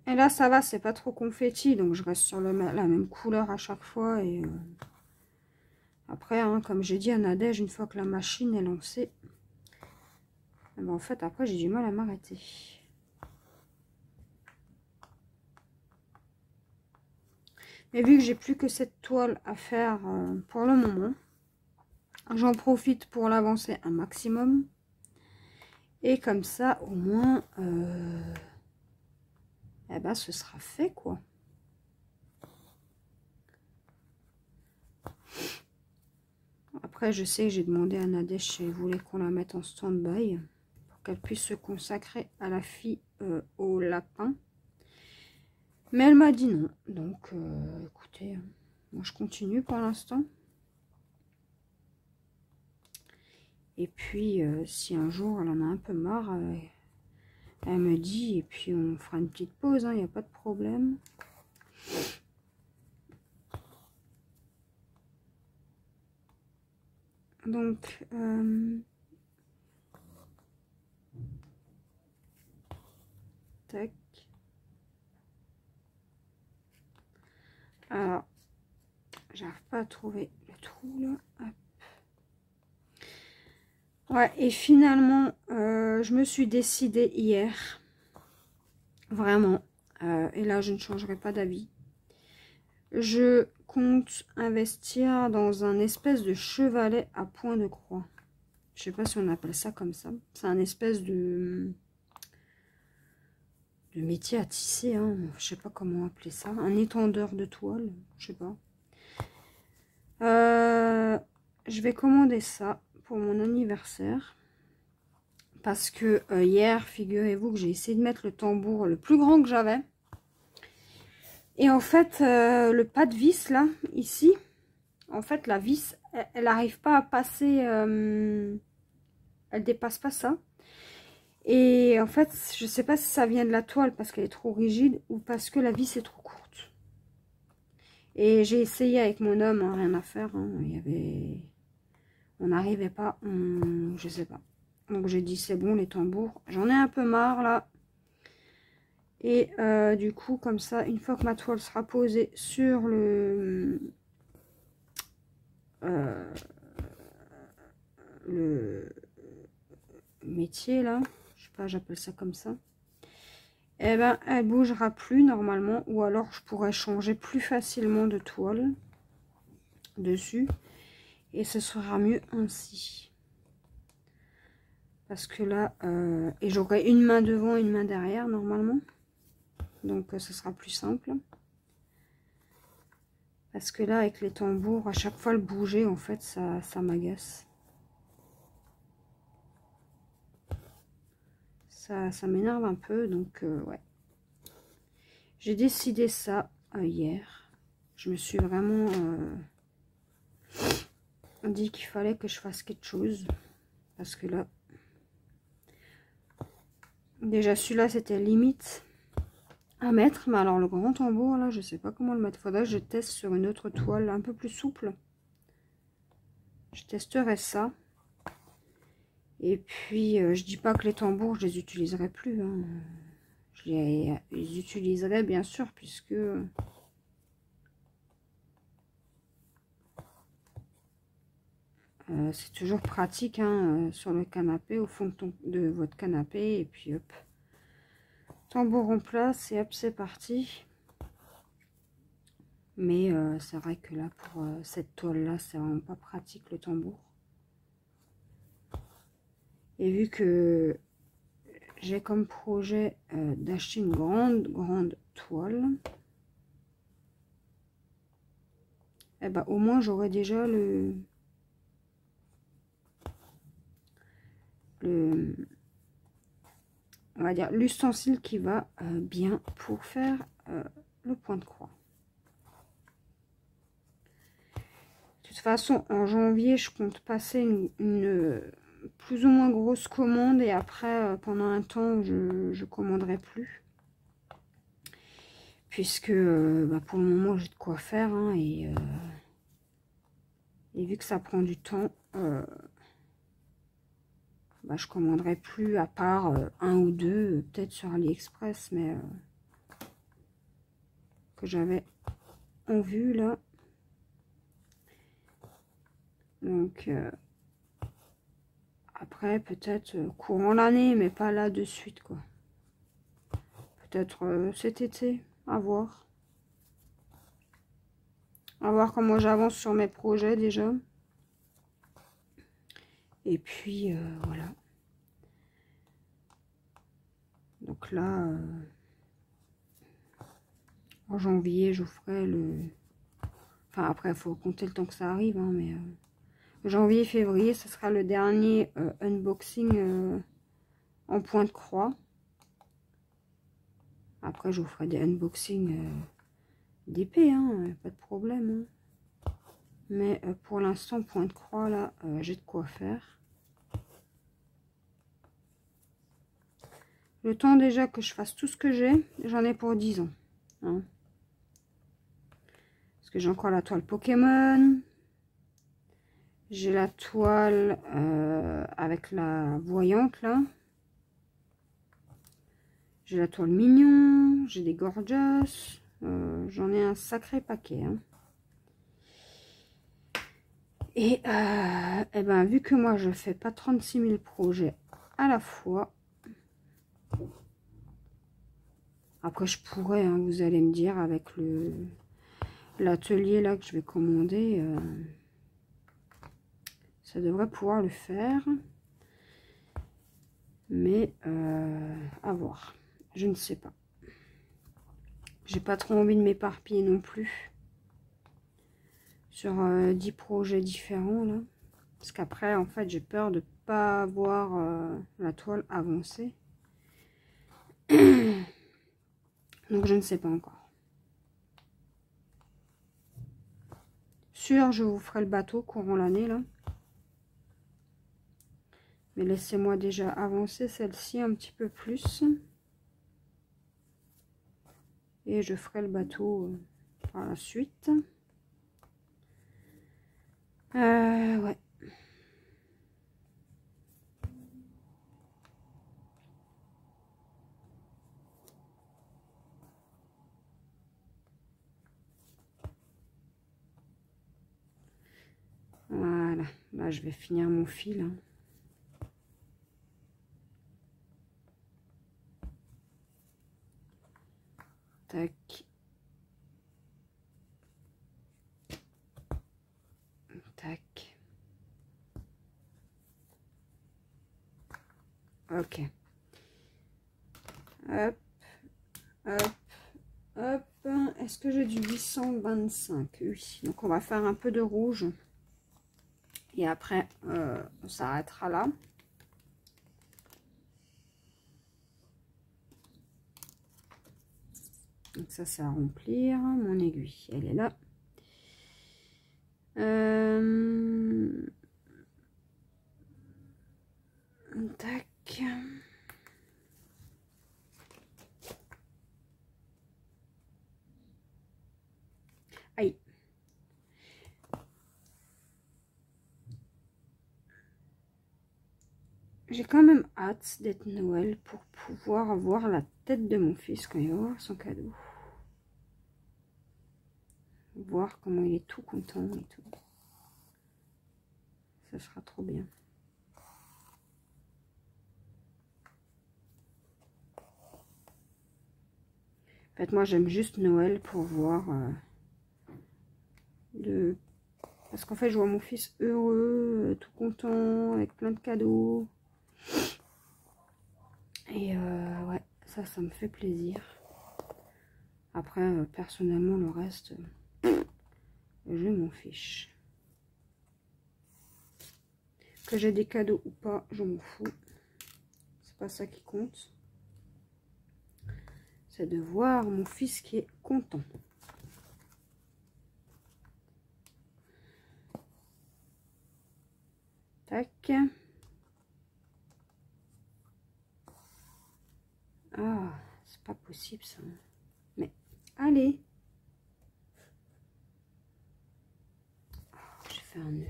Et là, ça va, c'est pas trop confetti, donc je reste sur la même couleur à chaque fois. Et après, hein, comme j'ai dit à Nadège, une fois que la machine est lancée, ben, en fait, après, j'ai du mal à m'arrêter. Mais vu que j'ai plus que cette toile à faire pour le moment, j'en profite pour l'avancer un maximum. Et comme ça, au moins, eh ben, ce sera fait, quoi. Après, je sais que j'ai demandé à Nadège si elle voulait qu'on la mette en stand-by pour qu'elle puisse se consacrer à la fille au lapin. Mais elle m'a dit non. Donc, écoutez, moi je continue pour l'instant. Et puis, si un jour elle en a un peu marre, elle me dit, et puis on fera une petite pause, il n'y a pas de problème. Donc, tac. Alors, j'arrive pas à trouver le trou là. Hop. Ouais, et finalement, je me suis décidée hier. Vraiment. Et là, je ne changerai pas d'avis. Je compte investir dans un espèce de chevalet à point de croix. Je sais pas si on appelle ça comme ça. C'est un espèce de métier à tisser. Hein. Je sais pas comment appeler ça. Un étendeur de toile. Je sais pas. Je vais commander ça pour mon anniversaire. Parce que hier, figurez-vous que j'ai essayé de mettre le tambour le plus grand que j'avais. Et en fait, le pas de vis là, ici, en fait la vis, elle n'arrive pas à passer, elle dépasse pas ça. Et en fait, je sais pas si ça vient de la toile parce qu'elle est trop rigide ou parce que la vis est trop courte. Et j'ai essayé avec mon homme, hein, rien à faire, hein, il y avait... On n'arrivait pas, je sais pas. Donc j'ai dit c'est bon les tambours, j'en ai un peu marre là. Et du coup, comme ça, une fois que ma toile sera posée sur le métier là, je sais pas, j'appelle ça comme ça, et ben elle bougera plus normalement, ou alors je pourrais changer plus facilement de toile dessus et ce sera mieux ainsi. Parce que là, et j'aurai une main devant, une main derrière normalement. Donc, ce sera plus simple. Parce que là, avec les tambours, à chaque fois le bouger, en fait, ça m'agace. Ça m'énerve un peu, donc, ouais. J'ai décidé ça hier. Je me suis vraiment dit qu'il fallait que je fasse quelque chose. Parce que là, déjà celui-là, c'était limite. à mettre. Mais alors le grand tambour là, je sais pas comment le mettre. Faudrait que je teste sur une autre toile un peu plus souple. Je testerai ça. Et puis je dis pas que les tambours je les utiliserai plus. Hein. Je les utiliserai bien sûr puisque c'est toujours pratique hein, sur le canapé, au fond de votre canapé. Et puis hop, tambour en place et hop, c'est parti. Mais c'est vrai que là, pour cette toile-là, c'est vraiment pas pratique le tambour. Et vu que j'ai comme projet d'acheter une grande toile, eh ben, au moins j'aurai déjà on va dire l'ustensile qui va bien pour faire le point de croix. De toute façon, en janvier, je compte passer une plus ou moins grosse commande et après, pendant un temps, je commanderai plus. Puisque bah, pour le moment, j'ai de quoi faire hein, et vu que ça prend du temps, bah, je commanderai plus à part un ou deux, peut-être sur AliExpress, mais que j'avais en vue là. Donc après peut-être courant l'année, mais pas là de suite quoi. Peut-être cet été, à voir. À voir comment j'avance sur mes projets déjà. Et puis voilà. Donc là, en janvier, je ferai le... Enfin après, il faut compter le temps que ça arrive, hein, mais janvier, février, ce sera le dernier unboxing en point de croix. Après, je vous ferai des unboxings d'épée, hein, pas de problème. Hein. Mais pour l'instant, point de croix, là, j'ai de quoi faire. Le temps déjà que je fasse tout ce que j'ai, j'en ai pour 10 ans. Hein. Parce que j'ai encore la toile Pokémon. J'ai la toile avec la voyante, là. J'ai la toile mignon. J'ai des gorgeous. J'en ai un sacré paquet. Hein. Et ben, vu que moi, je fais pas 36 000 projets à la fois. Après, je pourrais, hein, vous allez me dire, avec l'atelier là que je vais commander, ça devrait pouvoir le faire. Mais à voir. Je ne sais pas. J'ai pas trop envie de m'éparpiller non plus sur 10 projets différents là. Parce qu'après, en fait, j'ai peur de pas voir la toile avancer. Donc, je ne sais pas encore. Sûr, je vous ferai le bateau courant l'année là. Mais laissez-moi déjà avancer celle-ci un petit peu plus. Et je ferai le bateau par la suite. Ouais. Voilà. Là, je vais finir mon fil. Hein. Tac. Tac. Ok. Hop. Hop. Hop. Est-ce que j'ai du 825? Oui. Donc, on va faire un peu de rouge. Et après, on s'arrêtera là. Donc, ça, c'est à remplir. Mon aiguille, elle est là. Tac. Aïe. J'ai quand même hâte d'être Noël pour pouvoir voir la tête de mon fils quand il va voir son cadeau. Voir comment il est tout content et tout. Ça sera trop bien. En fait, moi, j'aime juste Noël pour voir Parce qu'en fait, je vois mon fils heureux, tout content, avec plein de cadeaux. Et ouais, ça me fait plaisir. Après, personnellement, le reste, je m'en fiche. Que j'ai des cadeaux ou pas, je m'en fous. C'est pas ça qui compte. C'est de voir mon fils qui est content. Tac. Ah, c'est pas possible ça. Mais, allez. Oh, j'ai fait un nœud.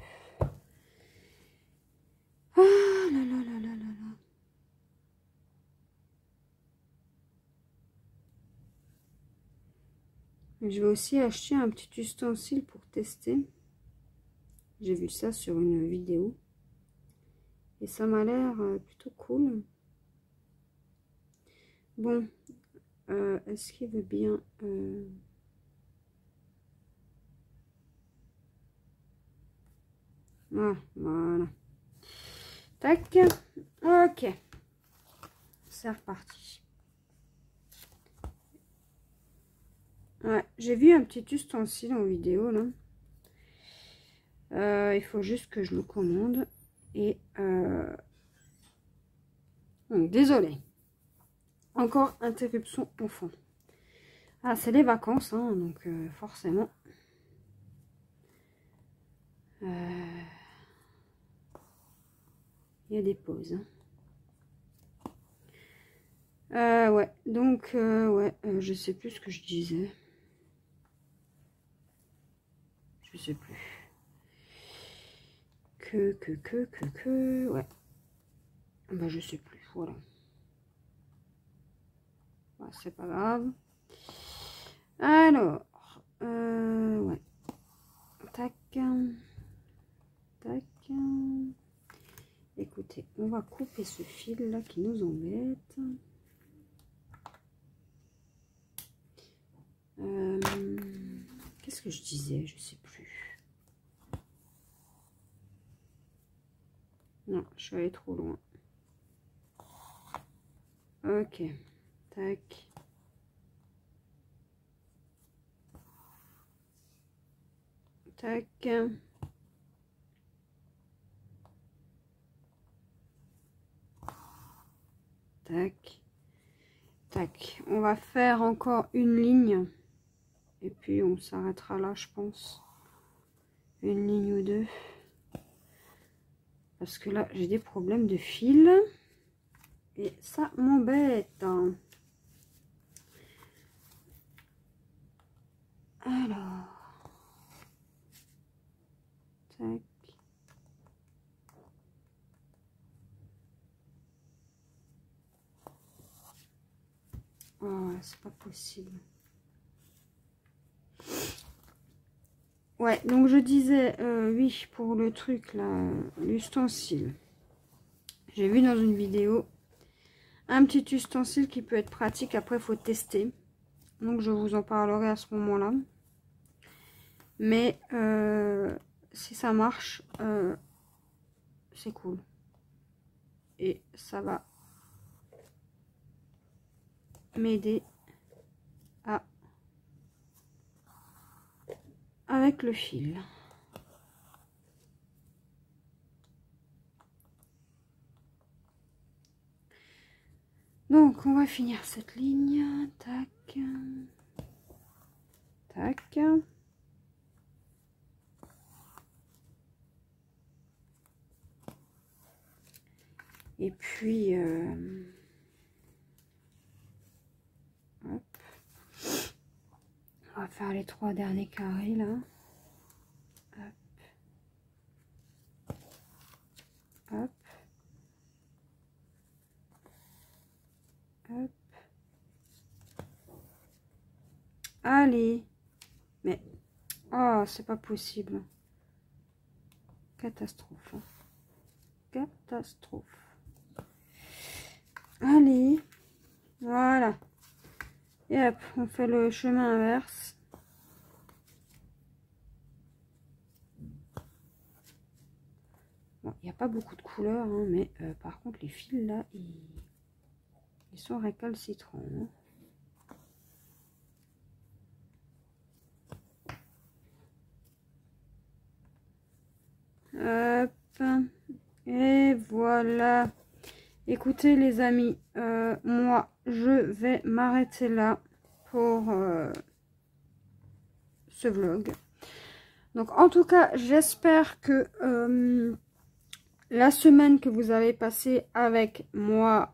Ah là là là là là là. Je vais aussi acheter un petit ustensile pour tester. J'ai vu ça sur une vidéo. Et ça m'a l'air plutôt cool. Bon, est-ce qu'il veut bien... Ah, voilà. Tac. Ok. C'est reparti. Ouais, j'ai vu un petit ustensile en vidéo, là. Il faut juste que je le commande. Et... Donc, désolé. Encore interruption enfant. Ah, c'est les vacances, hein, donc forcément. Il y a des pauses. Ouais, donc, ouais, je sais plus ce que je disais. Je sais plus. Ouais. Bah, je sais plus, voilà. Bah, c'est pas grave. Alors, ouais. Tac. Tac. Écoutez, on va couper ce fil là qui nous embête. Qu'est-ce que je disais? Je sais plus. Non, je suis allée trop loin. Ok. Tac. Tac. Tac. Tac. On va faire encore une ligne. Et puis on s'arrêtera là, je pense. Une ligne ou deux. Parce que là, j'ai des problèmes de fil. Et ça m'embête. Alors. Tac. Oh, c'est pas possible. Ouais, donc je disais, oui, pour le truc là, l'ustensile. J'ai vu dans une vidéo un petit ustensile qui peut être pratique. Après, il faut tester. Donc, je vous en parlerai à ce moment-là. Mais si ça marche, c'est cool. Et ça va m'aider à avec le fil. Donc, on va finir cette ligne. Tac. Tac. Et puis, hop. On va faire les 3 derniers carrés là. Hop. Hop. Hop. Allez. Mais, oh, c'est pas possible. Catastrophe. Catastrophe. Allez. Voilà. Et hop, on fait le chemin inverse. Bon, il n'y a pas beaucoup de couleurs, hein, mais par contre, les fils là, ils sont récalcitrants. Hein. Hop. Et voilà. Écoutez les amis, moi je vais m'arrêter là pour ce vlog. Donc en tout cas, j'espère que la semaine que vous avez passée avec moi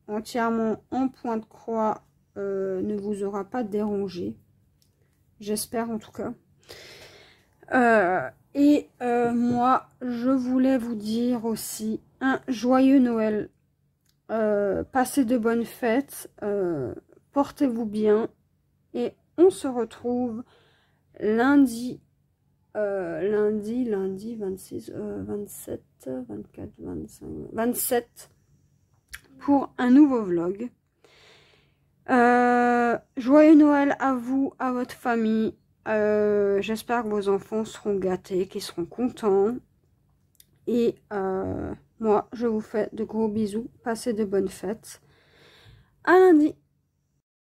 entièrement en point de croix ne vous aura pas dérangé. J'espère en tout cas. Moi, je voulais vous dire aussi un joyeux Noël. Passez de bonnes fêtes. Portez-vous bien. Et on se retrouve lundi 26, 27, 24, 25, 27 pour un nouveau vlog. Joyeux Noël à vous, à votre famille. J'espère que vos enfants seront gâtés, qu'ils seront contents. Et moi, je vous fais de gros bisous. Passez de bonnes fêtes. À lundi.